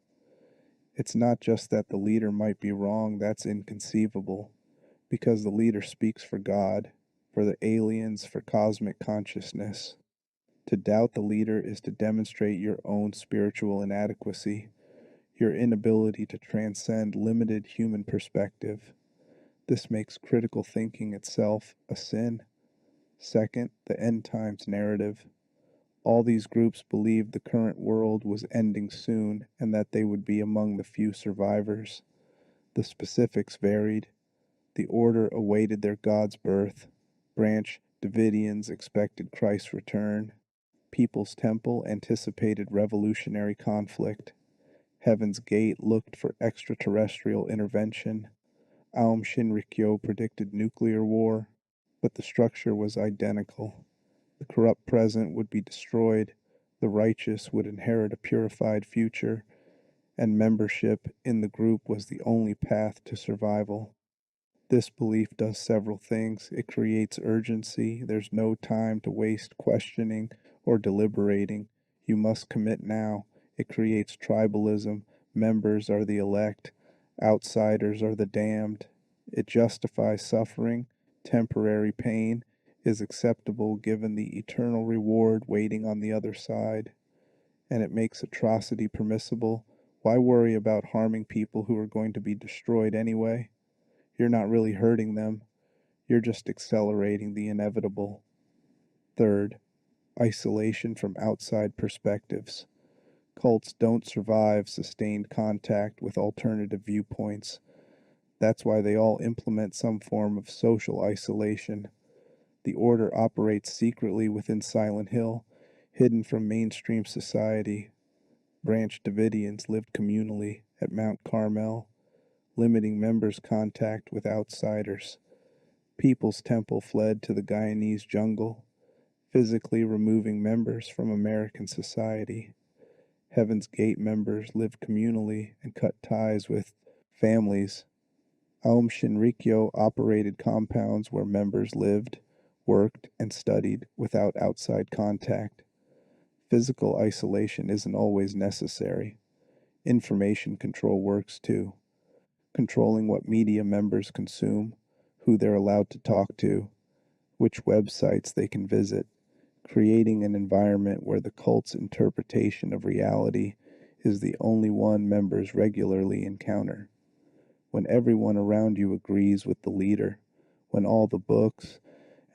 It's not just that the leader might be wrong, that's inconceivable, because the leader speaks for God, for the aliens, for cosmic consciousness. To doubt the leader is to demonstrate your own spiritual inadequacy, your inability to transcend limited human perspective. This makes critical thinking itself a sin. Second, the end times narrative. All these groups believed the current world was ending soon and that they would be among the few survivors. The specifics varied. The Order awaited their God's birth. Branch Davidians expected Christ's return. People's Temple anticipated revolutionary conflict. Heaven's Gate looked for extraterrestrial intervention. Aum Shinrikyo predicted nuclear war, but the structure was identical. The corrupt present would be destroyed, the righteous would inherit a purified future, and membership in the group was the only path to survival. This belief does several things. It creates urgency. There's no time to waste questioning or deliberating. You must commit now. It creates tribalism. Members are the elect. Outsiders are the damned. It justifies suffering. Temporary pain is acceptable given the eternal reward waiting on the other side. And it makes atrocity permissible. Why worry about harming people who are going to be destroyed anyway? You're not really hurting them. You're just accelerating the inevitable. Third, isolation from outside perspectives. Cults don't survive sustained contact with alternative viewpoints. That's why they all implement some form of social isolation. The order operates secretly within Silent Hill, hidden from mainstream society. Branch Davidians lived communally at Mount Carmel, limiting members' contact with outsiders. People's Temple fled to the Guyanese jungle, physically removing members from American society. Heaven's Gate members lived communally and cut ties with families. Aum Shinrikyo operated compounds where members lived, worked, and studied without outside contact. Physical isolation isn't always necessary. Information control works too, controlling what media members consume, who they're allowed to talk to, which websites they can visit, creating an environment where the cult's interpretation of reality is the only one members regularly encounter. When everyone around you agrees with the leader, when all the books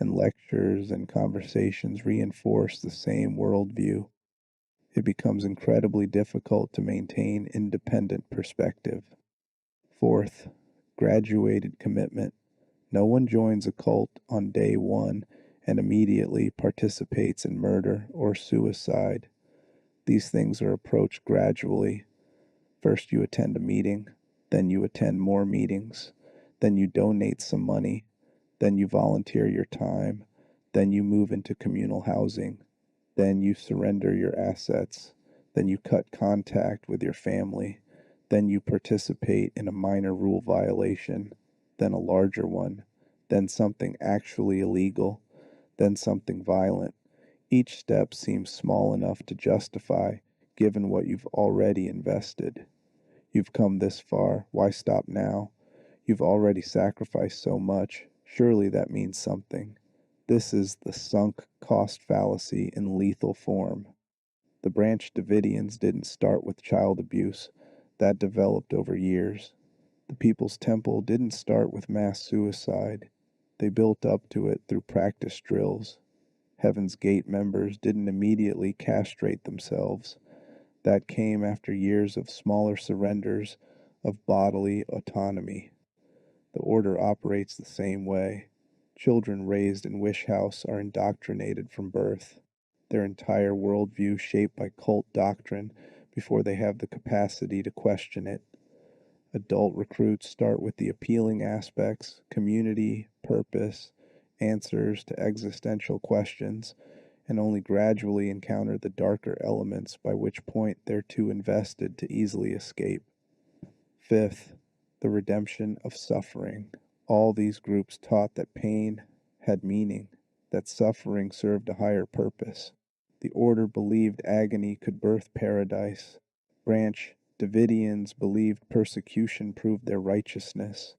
and lectures and conversations reinforce the same worldview, it becomes incredibly difficult to maintain independent perspective. Fourth, graduated commitment. No one joins a cult on day one and immediately participates in murder or suicide. These things are approached gradually. First, you attend a meeting, then you attend more meetings, then you donate some money, then you volunteer your time, then you move into communal housing, then you surrender your assets, then you cut contact with your family, then you participate in a minor rule violation, then a larger one, then something actually illegal, then something violent. Each step seems small enough to justify, given what you've already invested. You've come this far, why stop now? You've already sacrificed so much, surely that means something. This is the sunk cost fallacy in lethal form. The Branch Davidians didn't start with child abuse, that developed over years. The People's Temple didn't start with mass suicide, they built up to it through practice drills. Heaven's Gate members didn't immediately castrate themselves. That came after years of smaller surrenders of bodily autonomy. The order operates the same way. Children raised in Wish House are indoctrinated from birth, their entire worldview shaped by cult doctrine before they have the capacity to question it. Adult recruits start with the appealing aspects, community, purpose, answers to existential questions, and only gradually encounter the darker elements, by which point they're too invested to easily escape. Fifth, the redemption of suffering. All these groups taught that pain had meaning, that suffering served a higher purpose. The order believed agony could birth paradise. Branch Davidians believed persecution proved their righteousness.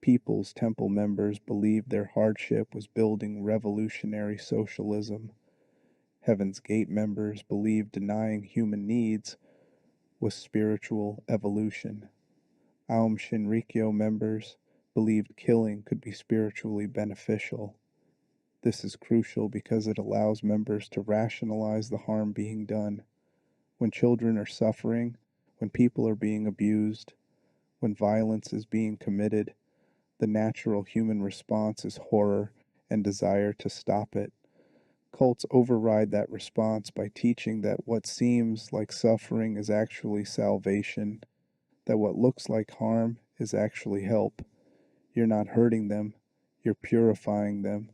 People's Temple members believed their hardship was building revolutionary socialism. Heaven's Gate members believed denying human needs was spiritual evolution. Aum Shinrikyo members believed killing could be spiritually beneficial. This is crucial because it allows members to rationalize the harm being done. When children are suffering, when people are being abused, when violence is being committed, the natural human response is horror and desire to stop it. Cults override that response by teaching that what seems like suffering is actually salvation, that what looks like harm is actually help. You're not hurting them, you're purifying them,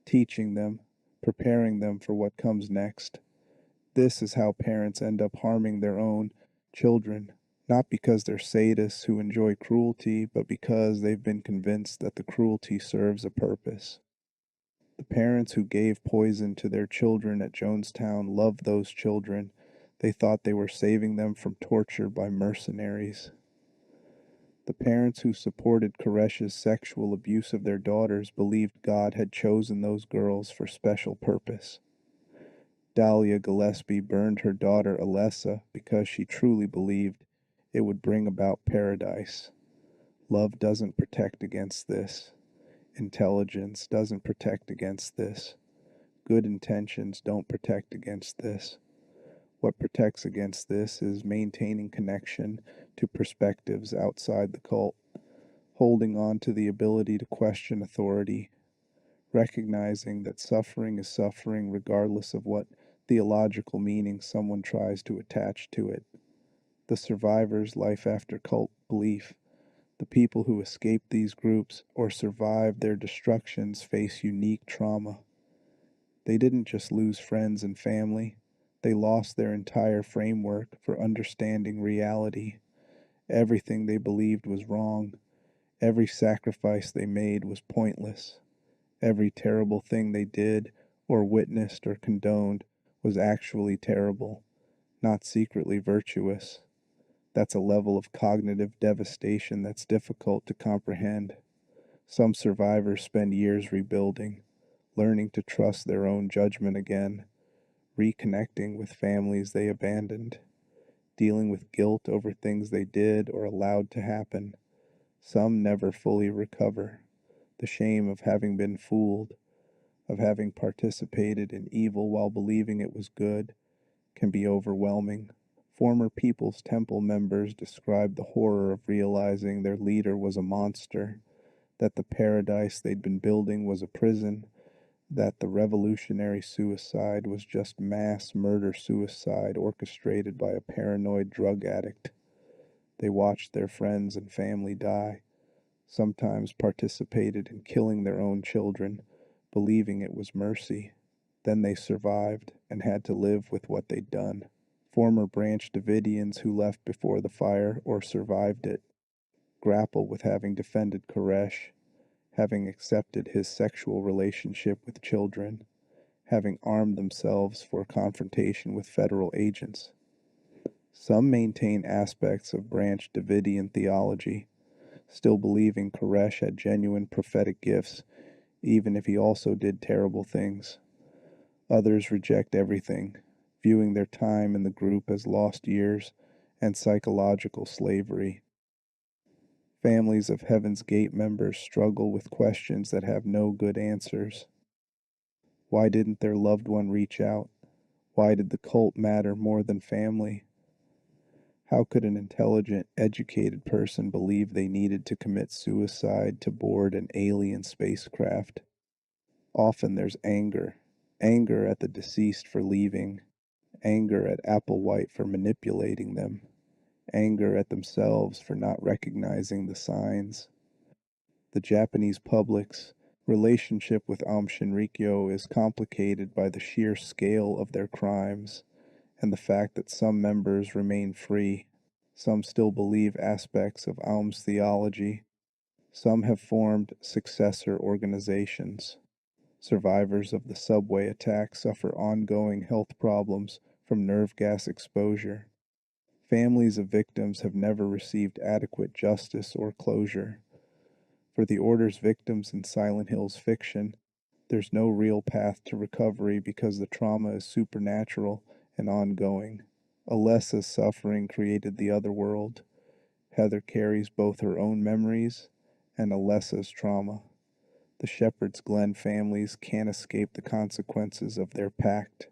teaching them, preparing them for what comes next. This is how parents end up harming their own children, not because they're sadists who enjoy cruelty, but because they've been convinced that the cruelty serves a purpose. The parents who gave poison to their children at Jonestown loved those children. They thought they were saving them from torture by mercenaries. The parents who supported Koresh's sexual abuse of their daughters believed God had chosen those girls for special purpose. Dahlia Gillespie burned her daughter Alessa because she truly believed it would bring about paradise. Love doesn't protect against this. Intelligence doesn't protect against this. Good intentions don't protect against this. What protects against this is maintaining connection to perspectives outside the cult, holding on to the ability to question authority, recognizing that suffering is suffering regardless of what theological meaning someone tries to attach to it. The survivors' life after cult belief, the people who escape these groups or survive their destructions face unique trauma. They didn't just lose friends and family, they lost their entire framework for understanding reality. Everything they believed was wrong. Every sacrifice they made was pointless. Every terrible thing they did or witnessed or condoned was actually terrible, not secretly virtuous. That's a level of cognitive devastation that's difficult to comprehend. Some survivors spend years rebuilding, learning to trust their own judgment again, reconnecting with families they abandoned, dealing with guilt over things they did or allowed to happen. Some never fully recover. The shame of having been fooled, of having participated in evil while believing it was good, can be overwhelming. Former People's Temple members described the horror of realizing their leader was a monster, that the paradise they'd been building was a prison, that the revolutionary suicide was just mass murder suicide orchestrated by a paranoid drug addict. They watched their friends and family die, sometimes participated in killing their own children, believing it was mercy. Then they survived and had to live with what they'd done. Former Branch Davidians who left before the fire or survived it grapple with having defended Koresh, having accepted his sexual relationship with children, having armed themselves for confrontation with federal agents. Some maintain aspects of Branch Davidian theology, still believing Koresh had genuine prophetic gifts, even if he also did terrible things. Others reject everything, viewing their time in the group as lost years and psychological slavery. Families of Heaven's Gate members struggle with questions that have no good answers. Why didn't their loved one reach out? Why did the cult matter more than family? How could an intelligent, educated person believe they needed to commit suicide to board an alien spacecraft? Often there's anger. Anger at the deceased for leaving. Anger at Applewhite for manipulating them. Anger at themselves for not recognizing the signs. The Japanese public's relationship with Aum Shinrikyo is complicated by the sheer scale of their crimes and the fact that some members remain free. Some still believe aspects of Aum's theology. Some have formed successor organizations. Survivors of the subway attack suffer ongoing health problems from nerve gas exposure. Families of victims have never received adequate justice or closure. For the Order's victims in Silent Hill's fiction, there's no real path to recovery because the trauma is supernatural and ongoing. Alessa's suffering created the other world. Heather carries both her own memories and Alessa's trauma. The Shepherd's Glen families can't escape the consequences of their pact.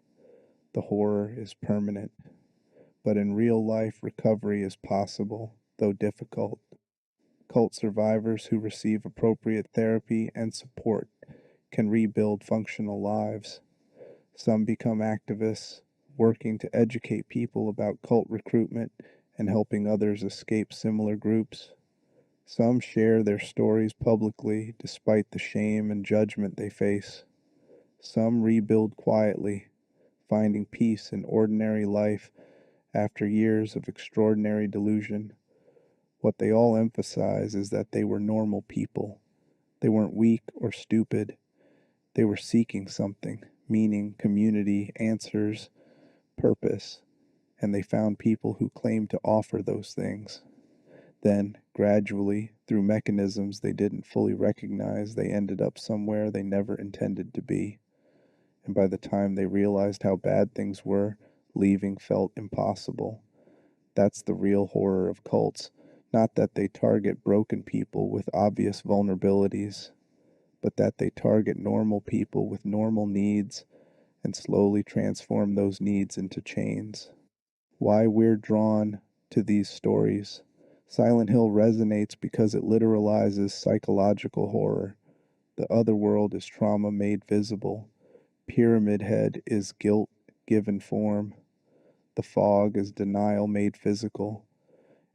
The horror is permanent. But in real life, recovery is possible, though difficult. Cult survivors who receive appropriate therapy and support can rebuild functional lives. Some become activists, working to educate people about cult recruitment and helping others escape similar groups. Some share their stories publicly despite the shame and judgment they face. Some rebuild quietly, finding peace in ordinary life after years of extraordinary delusion. What they all emphasize is that they were normal people. They weren't weak or stupid. They were seeking something, meaning, community, answers, purpose, and they found people who claimed to offer those things. Then, gradually, through mechanisms they didn't fully recognize, they ended up somewhere they never intended to be. And by the time they realized how bad things were, leaving felt impossible. That's the real horror of cults. Not that they target broken people with obvious vulnerabilities, but that they target normal people with normal needs and slowly transform those needs into chains. Why we're drawn to these stories. Silent Hill resonates because it literalizes psychological horror. The other world is trauma made visible. Pyramid head is guilt given form. The fog is denial made physical.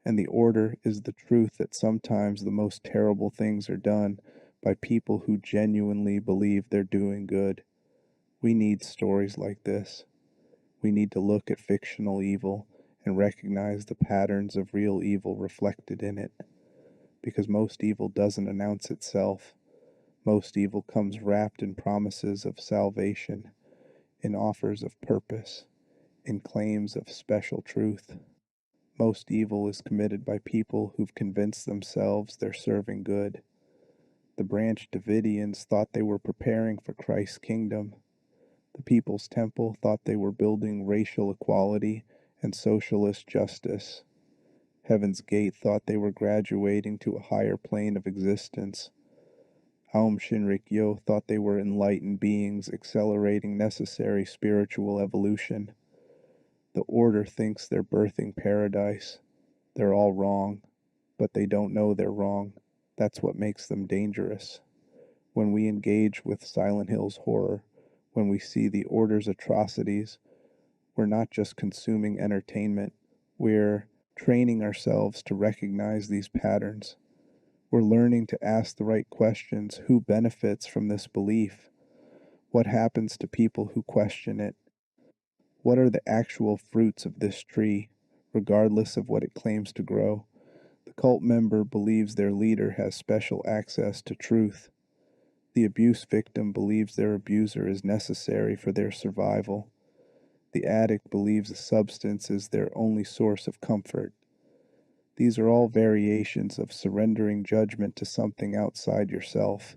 And the order is the truth that sometimes the most terrible things are done by people who genuinely believe they're doing good. We need stories like this. We need to look at fictional evil and recognize the patterns of real evil reflected in it. Because most evil doesn't announce itself. Most evil comes wrapped in promises of salvation, in offers of purpose, in claims of special truth. Most evil is committed by people who've convinced themselves they're serving good. The Branch Davidians thought they were preparing for Christ's kingdom. The People's Temple thought they were building racial equality and socialist justice. Heaven's Gate thought they were graduating to a higher plane of existence. Aum Shinrikyo thought they were enlightened beings accelerating necessary spiritual evolution. The Order thinks they're birthing paradise. They're all wrong, but they don't know they're wrong. That's what makes them dangerous. When we engage with Silent Hill's horror, when we see the Order's atrocities, we're not just consuming entertainment, we're training ourselves to recognize these patterns. We're learning to ask the right questions. Who benefits from this belief? What happens to people who question it? What are the actual fruits of this tree, regardless of what it claims to grow? The cult member believes their leader has special access to truth. The abuse victim believes their abuser is necessary for their survival. The addict believes a substance is their only source of comfort. These are all variations of surrendering judgment to something outside yourself,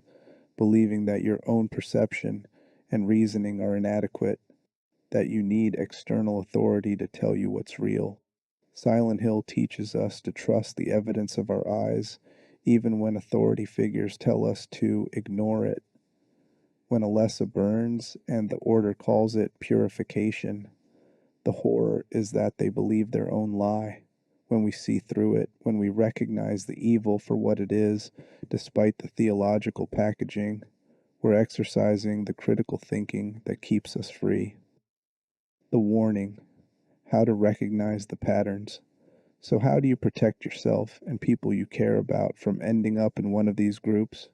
believing that your own perception and reasoning are inadequate, that you need external authority to tell you what's real. Silent Hill teaches us to trust the evidence of our eyes, even when authority figures tell us to ignore it. When Alessa burns and the Order calls it purification, the horror is that they believe their own lie. When we see through it, when we recognize the evil for what it is, despite the theological packaging, we're exercising the critical thinking that keeps us free. The warning: how to recognize the patterns. So how do you protect yourself and people you care about from ending up in one of these groups?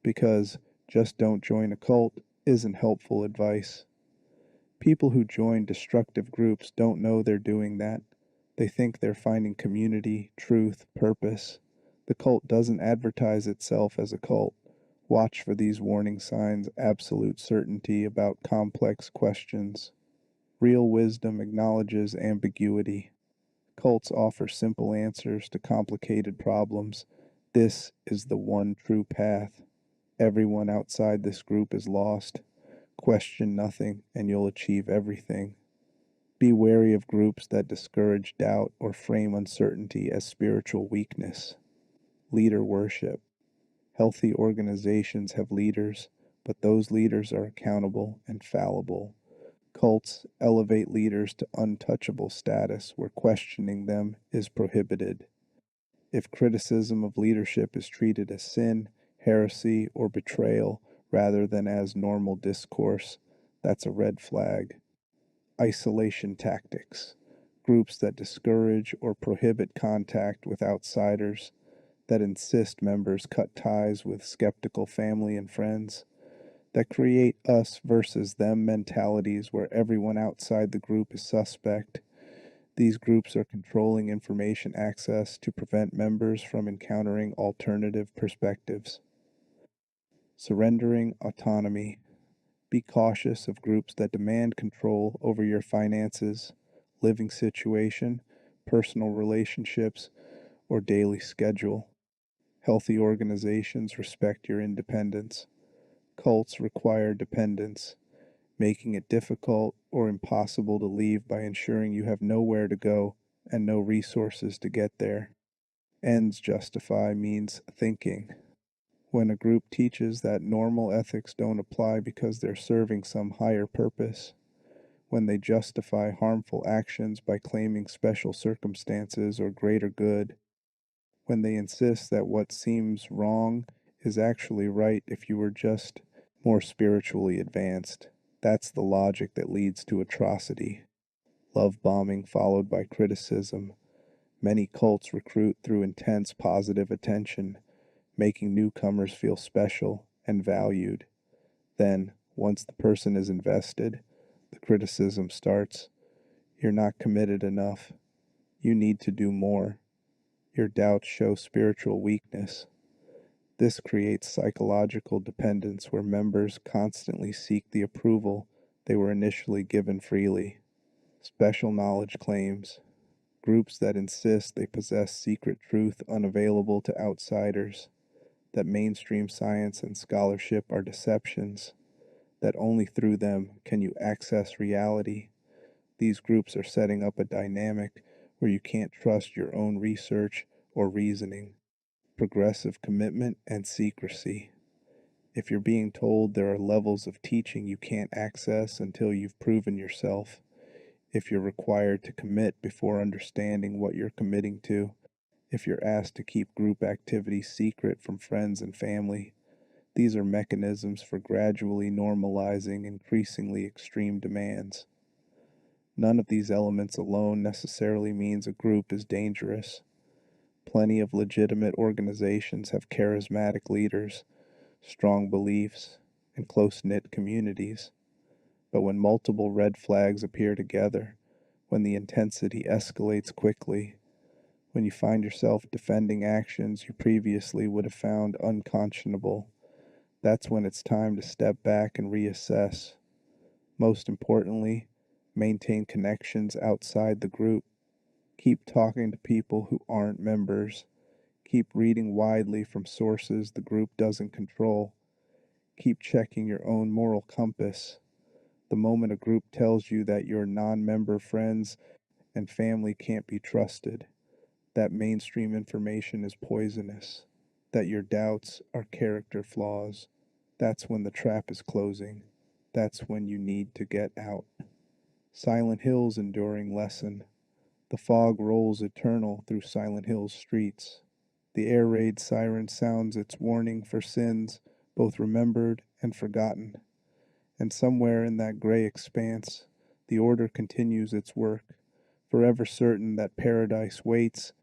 Because just don't join a cult isn't helpful advice. People who join destructive groups don't know they're doing that. They think they're finding community, truth, purpose. The cult doesn't advertise itself as a cult. Watch for these warning signs: absolute certainty about complex questions. Real wisdom acknowledges ambiguity. Cults offer simple answers to complicated problems. This is the one true path. Everyone outside this group is lost. Question nothing, and you'll achieve everything. Be wary of groups that discourage doubt or frame uncertainty as spiritual weakness. Leader worship. Healthy organizations have leaders, but those leaders are accountable and fallible. Cults elevate leaders to untouchable status where questioning them is prohibited. If criticism of leadership is treated as sin, heresy, or betrayal rather than as normal discourse, that's a red flag. Isolation tactics. Groups that discourage or prohibit contact with outsiders, that insist members cut ties with skeptical family and friends, that create us versus them mentalities where everyone outside the group is suspect. These groups are controlling information access to prevent members from encountering alternative perspectives. Surrendering autonomy. Be cautious of groups that demand control over your finances, living situation, personal relationships, or daily schedule. Healthy organizations respect your independence. Cults require dependence, making it difficult or impossible to leave by ensuring you have nowhere to go and no resources to get there. Ends justify means thinking. When a group teaches that normal ethics don't apply because they're serving some higher purpose, when they justify harmful actions by claiming special circumstances or greater good, when they insist that what seems wrong is actually right if you were just more spiritually advanced. That's the logic that leads to atrocity. Love bombing followed by criticism. Many cults recruit through intense positive attention, making newcomers feel special and valued. Then, once the person is invested, the criticism starts. You're not committed enough. You need to do more. Your doubts show spiritual weakness. This creates psychological dependence where members constantly seek the approval they were initially given freely. Special knowledge claims. Groups that insist they possess secret truth unavailable to outsiders, that mainstream science and scholarship are deceptions, that only through them can you access reality. These groups are setting up a dynamic where you can't trust your own research or reasoning. Progressive commitment and secrecy. If you're being told there are levels of teaching you can't access until you've proven yourself, if you're required to commit before understanding what you're committing to, if you're asked to keep group activities secret from friends and family, these are mechanisms for gradually normalizing increasingly extreme demands. None of these elements alone necessarily means a group is dangerous. Plenty of legitimate organizations have charismatic leaders, strong beliefs, and close-knit communities. But when multiple red flags appear together, when the intensity escalates quickly, when you find yourself defending actions you previously would have found unconscionable, that's when it's time to step back and reassess. Most importantly, maintain connections outside the group. Keep talking to people who aren't members. Keep reading widely from sources the group doesn't control. Keep checking your own moral compass. The moment a group tells you that your non-member friends and family can't be trusted, that mainstream information is poisonous, that your doubts are character flaws, that's when the trap is closing. That's when you need to get out. Silent Hill's enduring lesson. The fog rolls eternal through Silent Hill's streets. The air raid siren sounds its warning for sins, both remembered and forgotten. And somewhere in that gray expanse, the Order continues its work, forever certain that paradise waits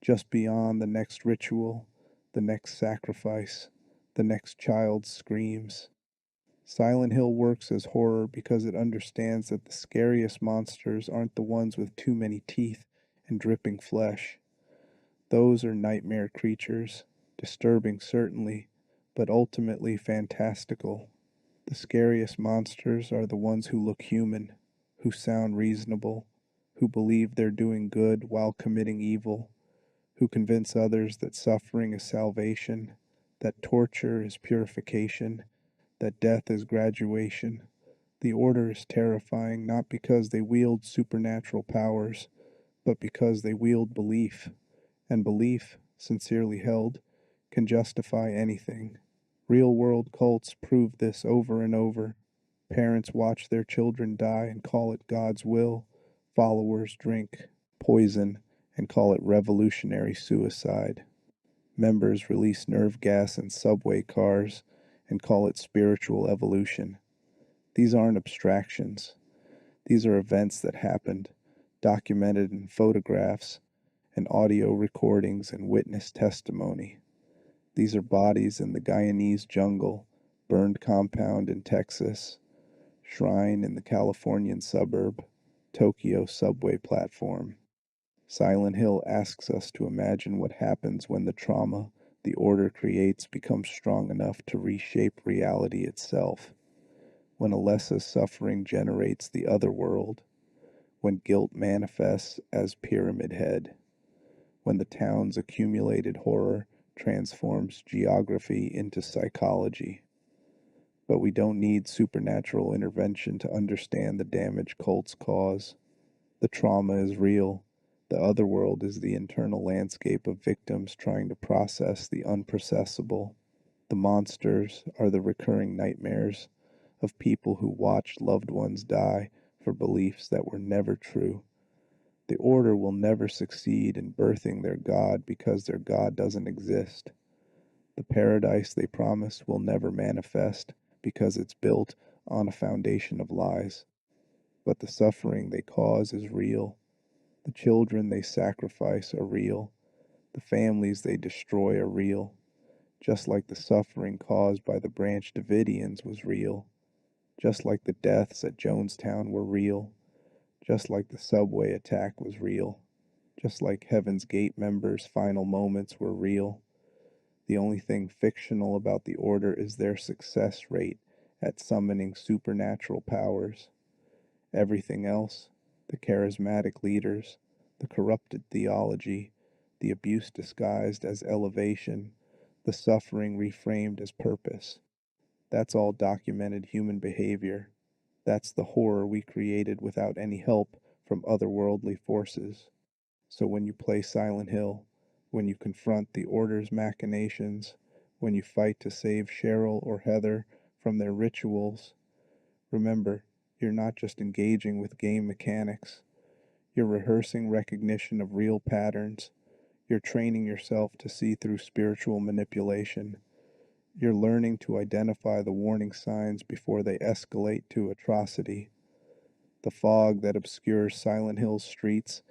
just beyond the next ritual, the next sacrifice, the next child's screams. Silent Hill works as horror because it understands that the scariest monsters aren't the ones with too many teeth and dripping flesh. Those are nightmare creatures, disturbing certainly, but ultimately fantastical. The scariest monsters are the ones who look human, who sound reasonable, who believe they're doing good while committing evil, who convince others that suffering is salvation, that torture is purification, that death is graduation. The Order is terrifying not because they wield supernatural powers, but because they wield belief, and belief, sincerely held, can justify anything. Real-world cults prove this over and over. Parents watch their children die and call it God's will. Followers drink poison and call it revolutionary suicide. Members release nerve gas in subway cars and call it spiritual evolution. These aren't abstractions. These are events that happened, documented in photographs and audio recordings and witness testimony. These are bodies in the Guyanese jungle, burned compound in Texas, shrine in the Californian suburb, Tokyo subway platform. Silent Hill asks us to imagine what happens when the trauma the Order creates becomes strong enough to reshape reality itself, when Alessa's suffering generates the other world, when guilt manifests as Pyramid Head, when the town's accumulated horror transforms geography into psychology. But we don't need supernatural intervention to understand the damage cults cause. The trauma is real. The other world is the internal landscape of victims trying to process the unprocessable. The monsters are the recurring nightmares of people who watched loved ones die for beliefs that were never true. The Order will never succeed in birthing their God because their God doesn't exist. The paradise they promise will never manifest because it's built on a foundation of lies. But the suffering they cause is real. The children they sacrifice are real. The families they destroy are real. Just like the suffering caused by the Branch Davidians was real. Just like the deaths at Jonestown were real. Just like the subway attack was real. Just like Heaven's Gate members' final moments were real. The only thing fictional about the Order is their success rate at summoning supernatural powers. Everything else, the charismatic leaders, the corrupted theology, the abuse disguised as elevation, the suffering reframed as purpose, that's all documented human behavior. That's the horror we created without any help from otherworldly forces. So when you play Silent Hill, when you confront the Order's machinations, when you fight to save Cheryl or Heather from their rituals, remember, you're not just engaging with game mechanics. You're rehearsing recognition of real patterns. You're training yourself to see through spiritual manipulation. You're learning to identify the warning signs before they escalate to atrocity. The fog that obscures Silent Hill's streets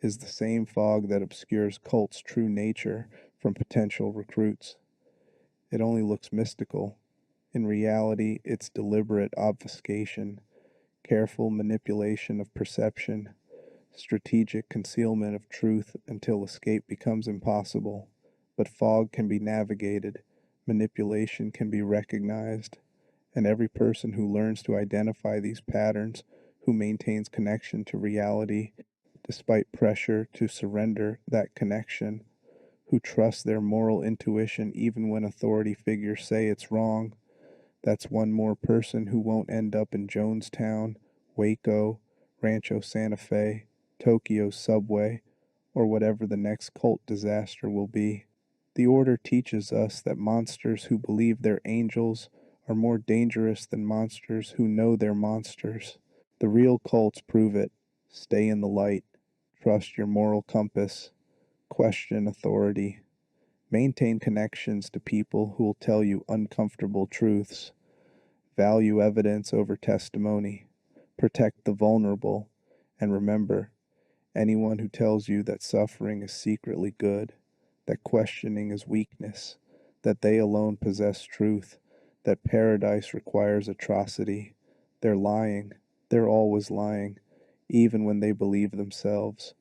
is the same fog that obscures cult's true nature from potential recruits. It only looks mystical. In reality, it's deliberate obfuscation, careful manipulation of perception, strategic concealment of truth until escape becomes impossible. But fog can be navigated, manipulation can be recognized, and every person who learns to identify these patterns, who maintains connection to reality despite pressure to surrender that connection, who trusts their moral intuition even when authority figures say it's wrong, that's one more person who won't end up in Jonestown, Waco, Rancho Santa Fe, Tokyo's subway, or whatever the next cult disaster will be. The Order teaches us that monsters who believe they're angels are more dangerous than monsters who know they're monsters. The real cults prove it. Stay in the light. Trust your moral compass. Question authority. Maintain connections to people who will tell you uncomfortable truths. Value evidence over testimony. Protect the vulnerable. And remember, anyone who tells you that suffering is secretly good, that questioning is weakness, that they alone possess truth, that paradise requires atrocity, they're lying. They're always lying, even when they believe themselves.